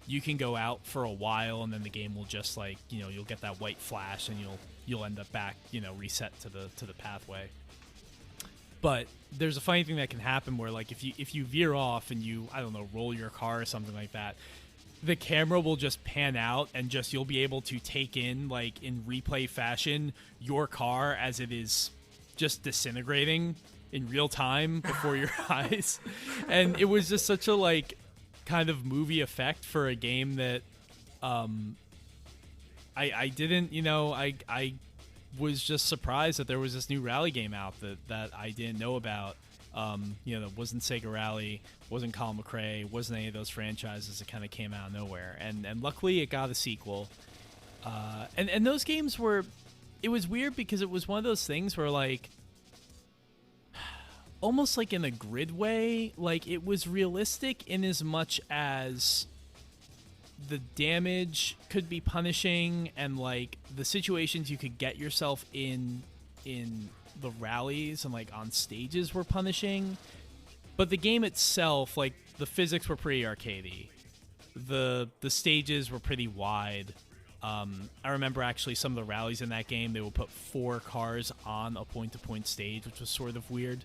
you can go out for a while and then the game will just like you'll get that white flash and you'll end up back reset to the pathway. But there's a funny thing that can happen where like if you veer off and you roll your car or something like that, the camera will just pan out and just you'll be able to take in like in replay fashion your car as it is just disintegrating in real time before your eyes. And it was just such a like kind of movie effect for a game that I didn't I was just surprised that there was this new rally game out that I didn't know about. That wasn't Sega Rally, wasn't Colin McRae, wasn't any of those franchises that kind of came out of nowhere. And luckily it got a sequel. And those games it was weird because it was one of those things where like, almost like in a grid way, like it was realistic in as much as the damage could be punishing and like the situations you could get yourself in in the rallies and like on stages were punishing, but the game itself, like the physics were pretty arcadey. The stages were pretty wide. I remember actually some of the rallies in that game, they would put 4 cars on a point-to-point stage, which was sort of weird.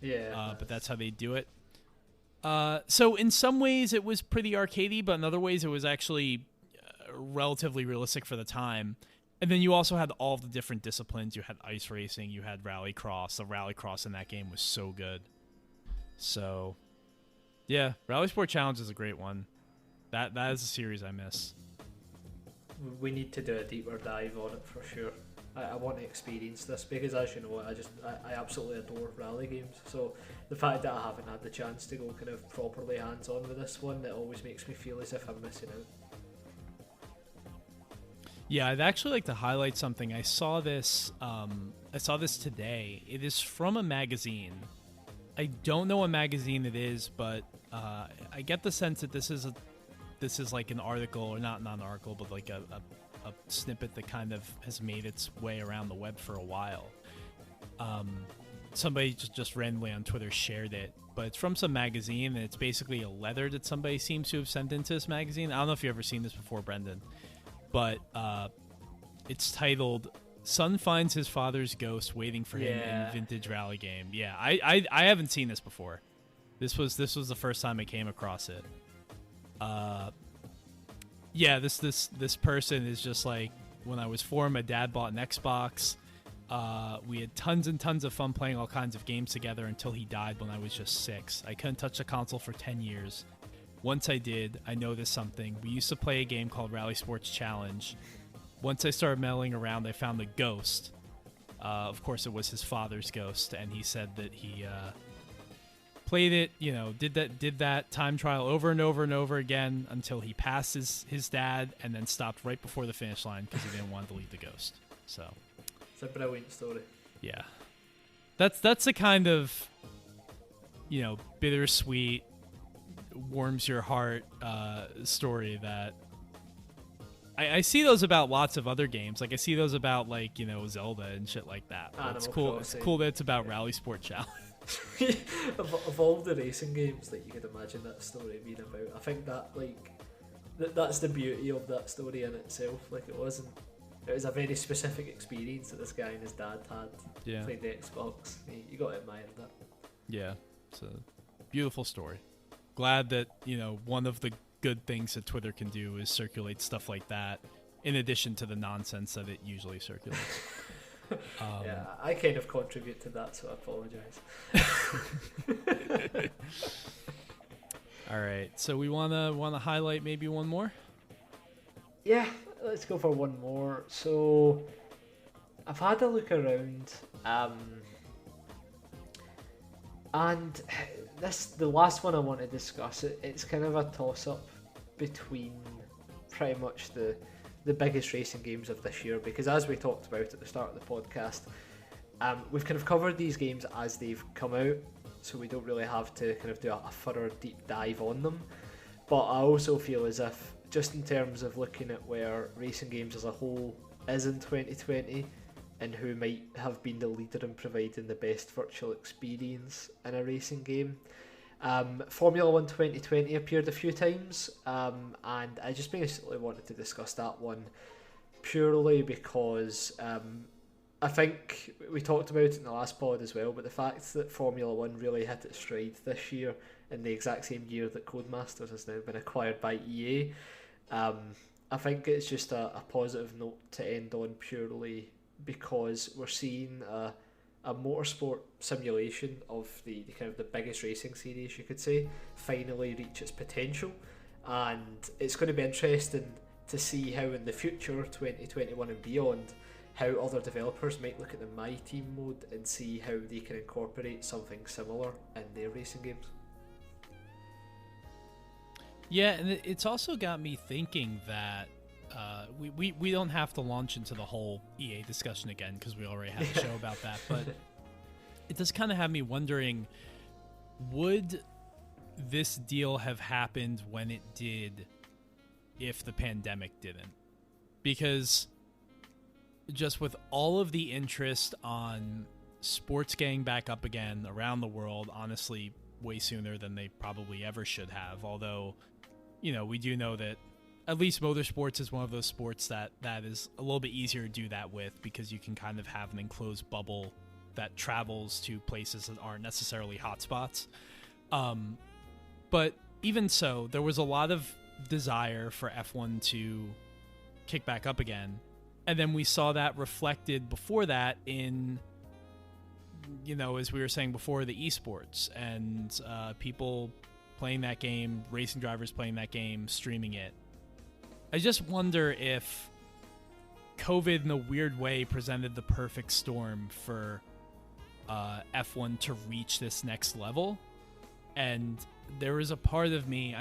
Yeah. But that's how they do it. So in some ways it was pretty arcadey, but in other ways it was actually relatively realistic for the time. And then you also had all of the different disciplines. You had ice racing, you had rallycross. The rallycross in that game was so good. So, yeah, Rally Sport Challenge is a great one. That is a series I miss. We need to do a deeper dive on it for sure. I want to experience this because, as you know, I absolutely adore rally games. So the fact that I haven't had the chance to go kind of properly hands on with this one, it always makes me feel as if I'm missing out. Yeah, I'd actually like to highlight something. I saw this today. It is from a magazine. I don't know what magazine it is, but I get the sense that this is like an article, or not an article, but like a snippet that kind of has made its way around the web for a while. Somebody just randomly on Twitter shared it, but it's from some magazine, and it's basically a letter that somebody seems to have sent into this magazine. I don't know if you've ever seen this before, Brendan, but it's titled "Son Finds His Father's Ghost Waiting for Him in Vintage Rally Game." Yeah, I haven't seen this before. This was the first time I came across it. Yeah, this person is just like, when I was 4, my dad bought an Xbox. We had tons and tons of fun playing all kinds of games together until he died when I was just 6. I couldn't touch a console for 10 years. Once I did, I noticed something. We used to play a game called Rally Sports Challenge. Once I started meddling around, I found the ghost. Of course, it was his father's ghost, and he said that he played it, did that time trial over and over and over again until he passed his dad, and then stopped right before the finish line because he didn't want to delete the ghost. So it's a brilliant story. Yeah, that's the kind of bittersweet, warms your heart story that I see those about lots of other games. Like I see those about Zelda and shit like that. It's cool. Crossing. It's cool that it's about Rally Sport Challenge. of all the racing games that you could imagine that story being about, I think that that's the beauty of that story in itself. Like it was a very specific experience that this guy and his dad had. Yeah. Played the Xbox. You got to admire that. Yeah, it's a beautiful story. Glad that one of the good things that Twitter can do is circulate stuff like that, in addition to the nonsense that it usually circulates. Yeah, I kind of contribute to that, so I apologize. All right, so we wanna highlight maybe one more. Yeah, let's go for one more. So I've had a look around, and the last one I want to discuss. It's kind of a toss-up between pretty much the biggest racing games of this year, because as we talked about at the start of the podcast, we've kind of covered these games as they've come out, so we don't really have to kind of do a further deep dive on them. But I also feel as if, just in terms of looking at where racing games as a whole is in 2020 and who might have been the leader in providing the best virtual experience in a racing game, Formula 1 2020 appeared a few times, and I just basically wanted to discuss that one purely because I think we talked about it in the last pod as well, but the fact that Formula 1 really hit its stride this year, in the exact same year that Codemasters has now been acquired by EA, I think it's just a positive note to end on, purely because we're seeing a motorsport simulation of the kind of the biggest racing series, you could say, finally reach its potential. And it's going to be interesting to see how in the future, 2021 and beyond, how other developers might look at the My Team mode and see how they can incorporate something similar in their racing games. Yeah, and it's also got me thinking that we don't have to launch into the whole EA discussion again because we already had a show about that, but it does kind of have me wondering, would this deal have happened when it did if the pandemic didn't? Because just with all of the interest on sports getting back up again around the world, honestly, way sooner than they probably ever should have. Although, we do know that at least motorsports is one of those sports that is a little bit easier to do that with, because you can kind of have an enclosed bubble that travels to places that aren't necessarily hotspots. But even so, there was a lot of desire for F1 to kick back up again. And then we saw that reflected before that in, as we were saying before, the esports and people playing that game, racing drivers playing that game, streaming it. I just wonder if COVID in a weird way presented the perfect storm for F1 to reach this next level. And there was a part of me,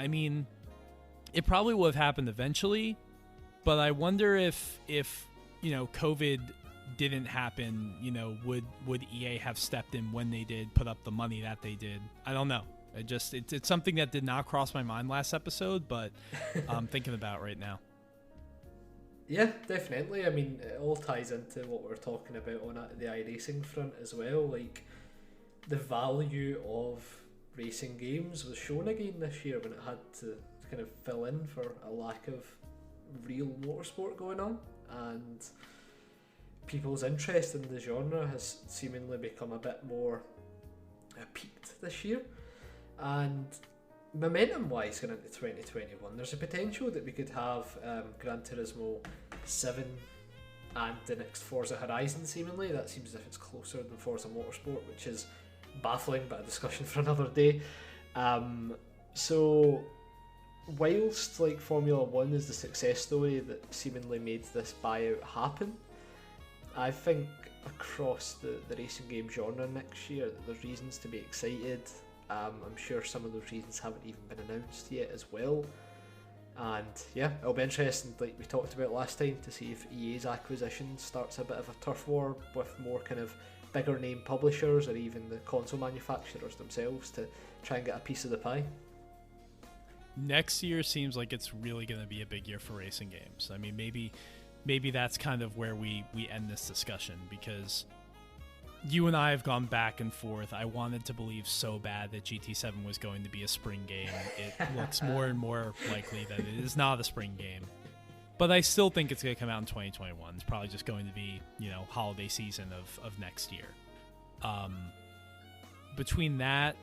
it probably would have happened eventually, but I wonder if COVID didn't happen, would EA have stepped in when they did, put up the money that they did? I don't know. It's something that did not cross my mind last episode, but I'm thinking about right now. Yeah, definitely. It all ties into what we're talking about on the iRacing front as well. Like, the value of racing games was shown again this year when it had to kind of fill in for a lack of real motorsport going on, and people's interest in the genre has seemingly become a bit more peaked this year. And momentum wise going into 2021, there's a potential that we could have Gran Turismo 7 and the next Forza Horizon seemingly. That seems as if it's closer than Forza Motorsport, which is baffling, but a discussion for another day. So whilst like Formula 1 is the success story that seemingly made this buyout happen, I think across the racing game genre next year there's reasons to be excited. I'm sure some of those reasons haven't even been announced yet as well. And yeah, it'll be interesting, like we talked about last time, to see if EA's acquisition starts a bit of a turf war with more kind of bigger name publishers or even the console manufacturers themselves to try and get a piece of the pie. Next year seems like it's really going to be a big year for racing games. Maybe that's kind of where we end this discussion, because you and I have gone back and forth. I wanted to believe so bad that GT7 was going to be a spring game. It looks more and more likely that it is not a spring game. But I still think it's going to come out in 2021. It's probably just going to be, holiday season of next year. Between that,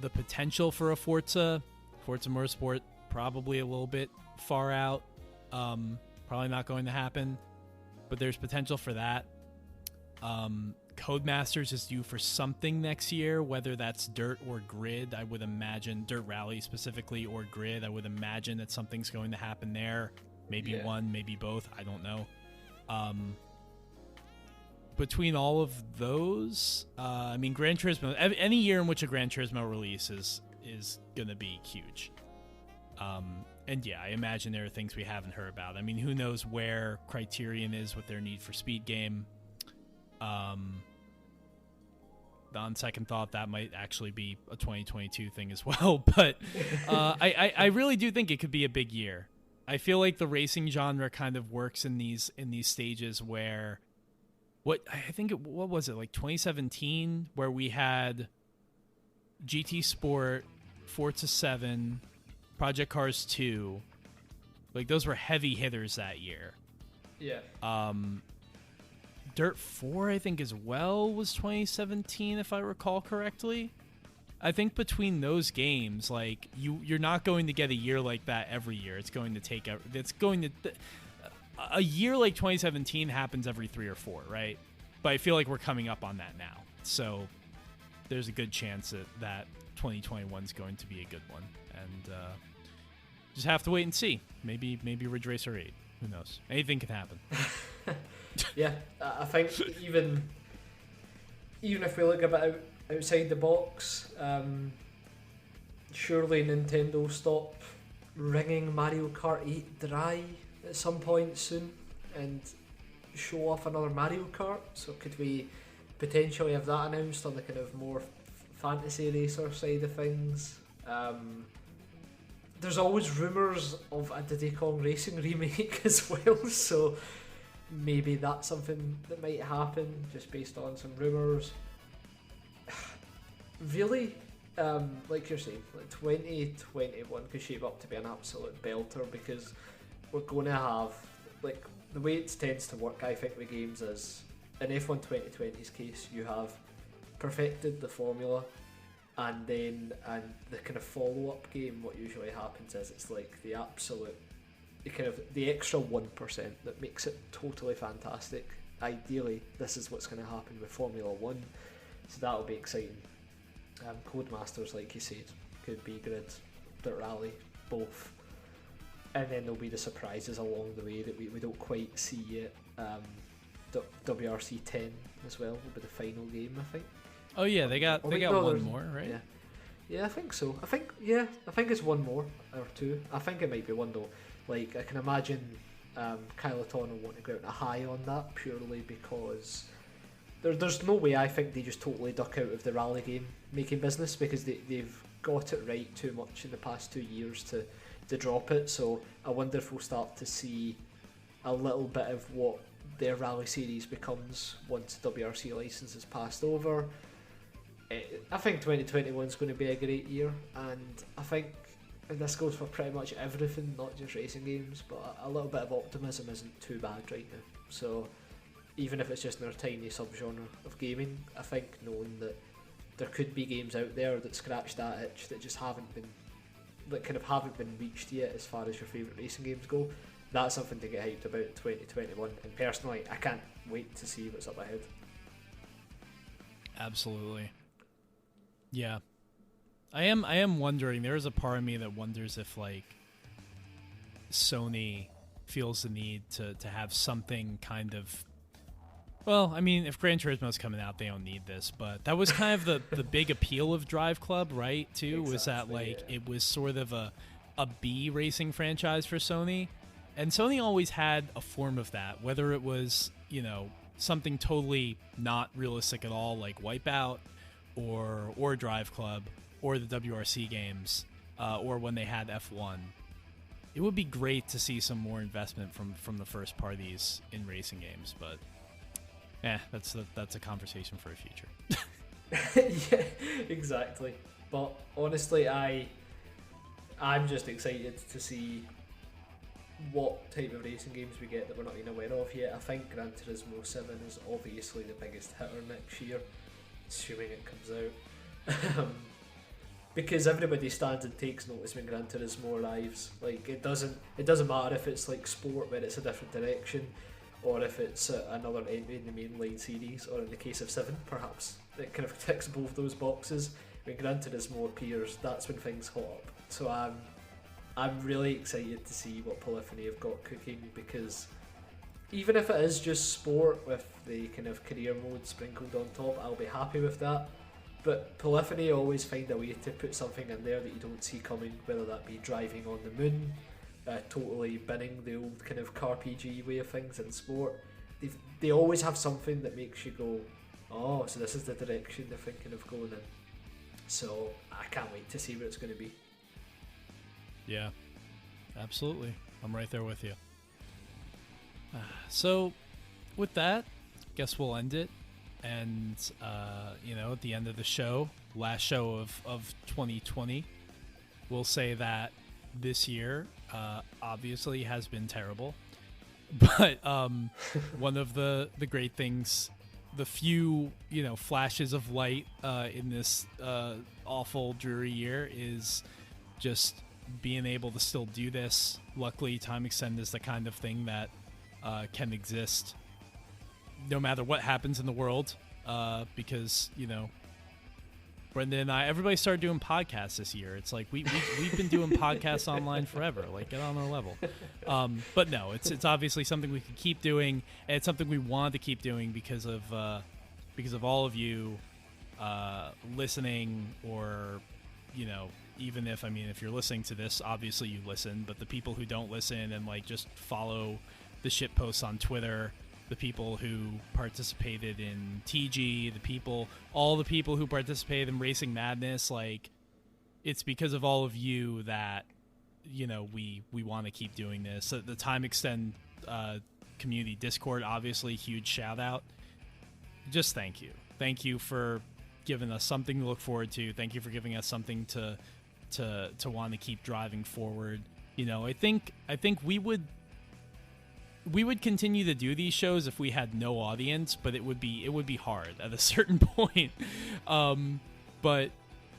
the potential for a Forza Motorsport, probably a little bit far out. Probably not going to happen. But there's potential for that. Codemasters is due for something next year, whether that's Dirt or Grid. I would imagine Dirt Rally specifically, or Grid. I would imagine that something's going to happen there. Maybe one, maybe both. I don't know. Between all of those, Gran Turismo. Any year in which a Gran Turismo release is going to be huge. And yeah, I imagine there are things we haven't heard about. Who knows where Criterion is with their Need for Speed game. On second thought, that might actually be a 2022 thing as well. But I really do think it could be a big year. I feel like the racing genre kind of works in these stages where, what was it, like 2017, where we had GT Sport, Forza 7, Project Cars 2. Like, those were heavy hitters that year. Yeah. Dirt 4, I think, as well, was 2017, if I recall correctly. I think between those games, like, you're not going to get a year like that every year. A year like 2017 happens every 3 or 4, right? But I feel like we're coming up on that now. So there's a good chance that 2021 is going to be a good one. And just have to wait and see. Maybe Ridge Racer 8. Who knows? Anything can happen. Yeah, I think even if we look a bit outside the box, surely Nintendo will stop wringing Mario Kart 8 dry at some point soon and show off another Mario Kart. So could we potentially have that announced on the kind of more fantasy racer side of things? There's always rumours of a Diddy Kong Racing remake as well, so maybe that's something that might happen just based on some rumours. Really, like you're saying, like 2021 could shape up to be an absolute belter because we're going to have, like, the way it tends to work, I think, with games is, in F1 2020's case, you have perfected the formula, and then the kind of follow-up game, what usually happens is it's like the absolute, the extra 1% that makes it totally fantastic. Ideally, this is what's going to happen with Formula 1, so that'll be exciting. Codemasters, like you said, could be Grid, Dirt Rally, both. And then there'll be the surprises along the way that we don't quite see yet. WRC 10 as well will be the final game, I think. Oh yeah, they got one more, right? Yeah, I think so. I think it's one more or two. I think it might be one though. Like, I can imagine Kyle Atton will want to go out on a high on that purely because there's no way I think they just totally duck out of the rally game making business, because they've got it right too much in the past 2 years to drop it. So I wonder if we'll start to see a little bit of what their rally series becomes once WRC license is passed over. I think 2021 is going to be a great year, and I think this goes for pretty much everything, not just racing games, but a little bit of optimism isn't too bad right now. So even if it's just in our tiny subgenre of gaming, I think knowing that there could be games out there that scratch that itch that just haven't been reached yet as far as your favourite racing games go, that's something to get hyped about in 2021. And personally, I can't wait to see what's up ahead. Absolutely. Yeah. I am wondering, there is a part of me that wonders if, like, Sony feels the need to have something kind of, well, I mean, if Gran Turismo's coming out, they don't need this, but that was kind of the big appeal of Drive Club, right, too? Exactly, was that, like, yeah. It was sort of a B racing franchise for Sony, and Sony always had a form of that, whether it was, you know, something totally not realistic at all, like Wipeout, or Drive Club, or the WRC games, or when they had F1. It would be great to see some more investment from the first parties in racing games, but that's a conversation for a future. Yeah, exactly. But honestly, I'm just excited to see what type of racing games we get that we're not even aware of yet. I think Gran Turismo 7 is obviously the biggest hitter next year, assuming it comes out. Because everybody stands and takes notice when Gran Turismo arrives. Like, it doesn't matter if it's like sport where it's a different direction, or if it's another entry in the mainline series, or in the case of 7, perhaps it kind of ticks both those boxes. When Gran Turismo appears, that's when things hot up. So I'm really excited to see what Polyphony have got cooking, because even if it is just sport with the kind of career mode sprinkled on top, I'll be happy with that. But Polyphony always find a way to put something in there that you don't see coming, whether that be driving on the moon, totally binning the old kind of car PG way of things in sport. They always have something that makes you go, oh, so this is the direction they're thinking of going in. So I can't wait to see what it's going to be. Yeah, absolutely. I'm right there with you. So with that, guess we'll end it. And, at the end of the show, last show of 2020, we'll say that this year obviously has been terrible. But one of the great things, the few, flashes of light in this awful, dreary year is just being able to still do this. Luckily, Time Extend is the kind of thing that can exist no matter what happens in the world, because, Brendan and I, everybody started doing podcasts this year. It's like we've been doing podcasts online forever. Like, get on our level. But no, it's obviously something we can keep doing, and it's something we wanted to keep doing because of all of you listening, or even if you're listening to this, obviously you listen, but the people who don't listen and like just follow the shit posts on Twitter, the people who participated in TG, all the people who participated in Racing Madness, like, it's because of all of you that, we want to keep doing this. The Time Extend community Discord, obviously, huge shout out. Just thank you. Thank you for giving us something to look forward to. Thank you for giving us something to want to keep driving forward. You know, I think we would continue to do these shows if we had no audience, but it would be hard at a certain point. But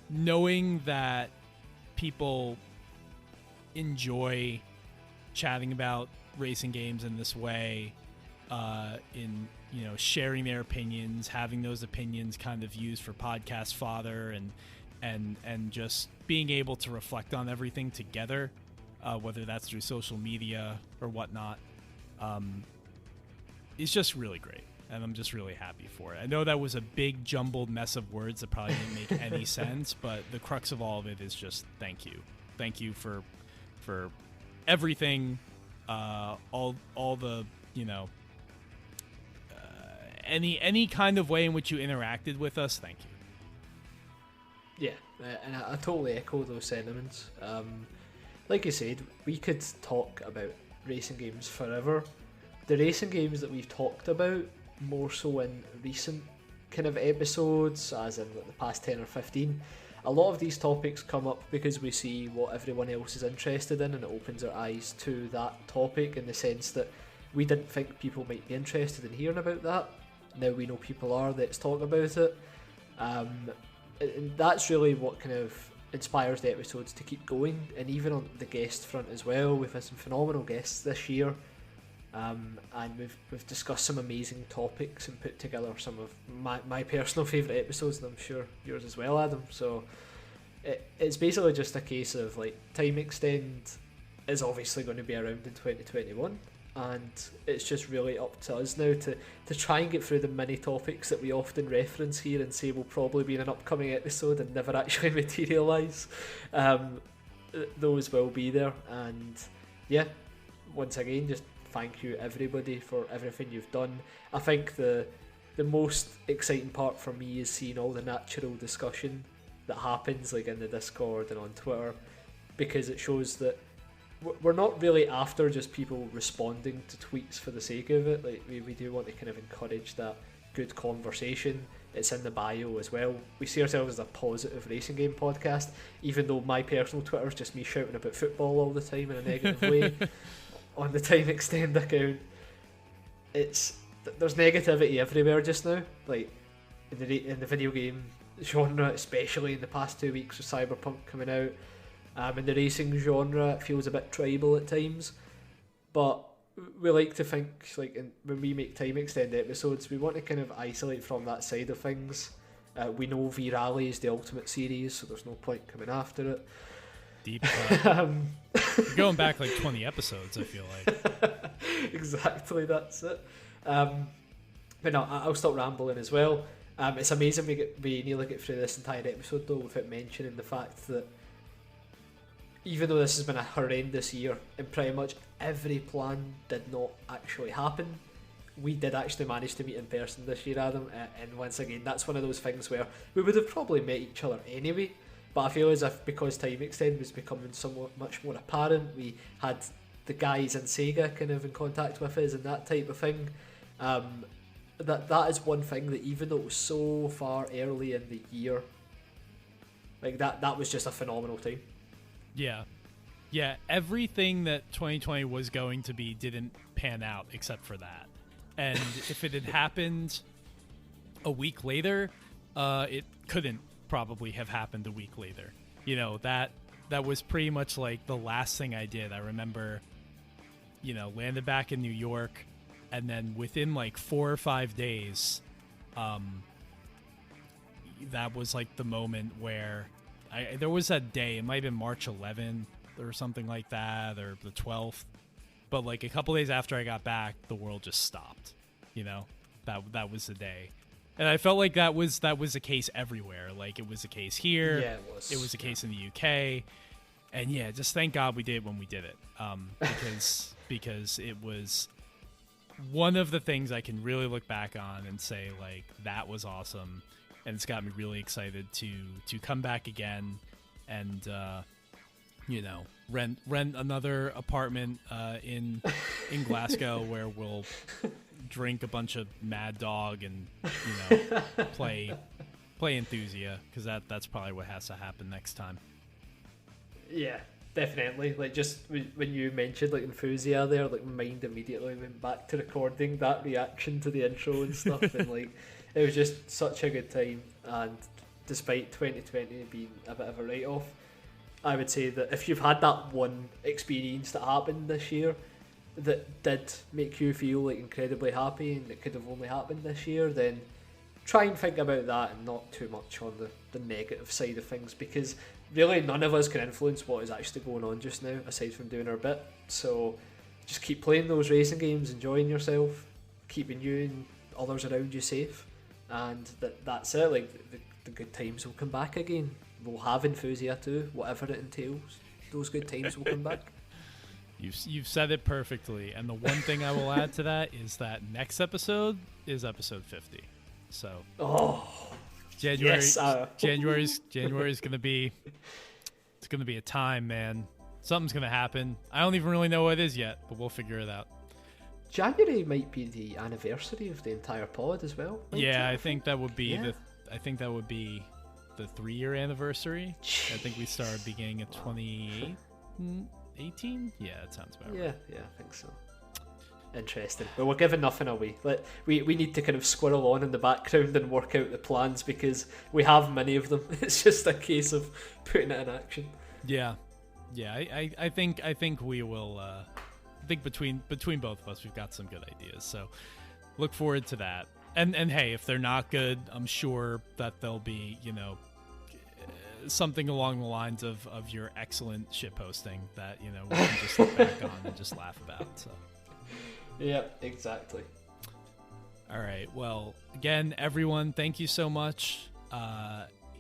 knowing that people enjoy chatting about racing games in this way, in, you know, sharing their opinions, having those opinions kind of used for podcast fodder, and just being able to reflect on everything together, whether that's through social media or whatnot, is just really great. And I'm just really happy for it. I know that was a big jumbled mess of words that probably didn't make any sense, but the crux of all of it is just thank you. Thank you for everything, all the, you know, any kind of way in which you interacted with us. Thank you. Yeah, and I totally echo those sentiments. Like you said, we could talk about racing games forever. The racing games that we've talked about more so in recent kind of episodes, as in like the past 10 or 15, a lot of these topics come up because we see what everyone else is interested in, and it opens our eyes to that topic in the sense that we didn't think people might be interested in hearing about that. Now we know people are. Let's talk about it. And that's really what kind of inspires the episodes to keep going. And even on the guest front as well, we've had some phenomenal guests this year, and we've discussed some amazing topics and put together some of my personal favourite episodes, and I'm sure yours as well, Adam. So it's basically just a case of like Time Extend is obviously going to be around in 2021, and it's just really up to us now to try and get through the mini topics that we often reference here and say will probably be in an upcoming episode and never actually materialise. Those will be there, and yeah, once again, just thank you everybody for everything you've done. I think the most exciting part for me is seeing all the natural discussion that happens like in the Discord and on Twitter, because it shows that we're not really after just people responding to tweets for the sake of it. Like we do want to kind of encourage that good conversation. It's in the bio as well. We see ourselves as a positive racing game podcast, even though my personal Twitter is just me shouting about football all the time in a negative way. On the Time Extend account, there's negativity everywhere just now, like in the video game genre, especially in the past 2 weeks with Cyberpunk coming out. In the racing genre, it feels a bit tribal at times, but we like to think, like when we make Time Extend episodes, we want to kind of isolate from that side of things. We know V-Rally is the ultimate series, so there's no point coming after it. Deep You're going back like 20 episodes, I feel like. Exactly, that's it. But no, I'll stop rambling as well. It's amazing we nearly get through this entire episode though without mentioning the fact that even though this has been a horrendous year and pretty much every plan did not actually happen, we did actually manage to meet in person this year, Adam, and once again, that's one of those things where we would have probably met each other anyway, but I feel as if because Time Extend was becoming somewhat much more apparent, we had the guys in Sega kind of in contact with us and that type of thing. That is one thing that even though it was so far early in the year, like that was just a phenomenal time. Yeah, everything that 2020 was going to be didn't pan out except for that. And if it had happened a week later, it couldn't probably have happened a week later. You know, that was pretty much like the last thing I did. I remember, you know, landed back in New York, and then within like 4 or 5 days, that was like the moment where there was that day, it might have been March 11th or something like that, or the 12th, but like a couple days after I got back, the world just stopped. You know, that was the day. And I felt like that was the case everywhere. Like it was the case here. Yeah, it was the case in the UK. And yeah, just thank God we did it when we did it. Because it was one of the things I can really look back on and say like that was awesome. And it's got me really excited to come back again and rent another apartment in Glasgow where we'll drink a bunch of Mad Dog and play Enthusia, because that's probably what has to happen next time. Yeah, definitely. Like, just when you mentioned like Enthusia there, like my mind immediately went back to recording that reaction to the intro and stuff, and like it was just such a good time. And despite 2020 being a bit of a write-off, I would say that if you've had that one experience that happened this year that did make you feel like incredibly happy and it could have only happened this year, then try and think about that and not too much on the negative side of things, because really none of us can influence what is actually going on just now aside from doing our bit. So just keep playing those racing games, enjoying yourself, keeping you and others around you safe, and that's it. Like the good times will come back again. We'll have Enthusia too, whatever it entails. Those good times will come back. You've said it perfectly. And the one thing I will add to that is that next episode is episode 50. So January's gonna be a time, man. Something's gonna happen. I don't even really know what it is yet, but we'll figure it out. January might be the anniversary of the entire pod as well. Yeah, I think that would be the 3-year anniversary. Jeez. I think we started beginning of 2018. Yeah, that sounds about right. Yeah, I think so. Interesting. But we're giving nothing away. We need to kind of squirrel on in the background and work out the plans, because we have many of them. It's just a case of putting it in action. Yeah. I think we will. I think between both of us, we've got some good ideas. So look forward to that. And hey, if they're not good, I'm sure that they'll be, something along the lines of your excellent shit posting that, we can just look back on and just laugh about. So. Yeah, exactly. All right. Well, again, everyone, thank you so much.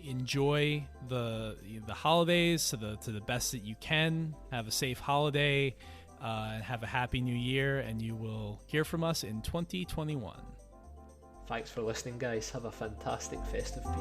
Enjoy the holidays to the best that you can. Have a safe holiday, and have a happy new year, and you will hear from us in 2021. Thanks for listening, guys. Have a fantastic festive period.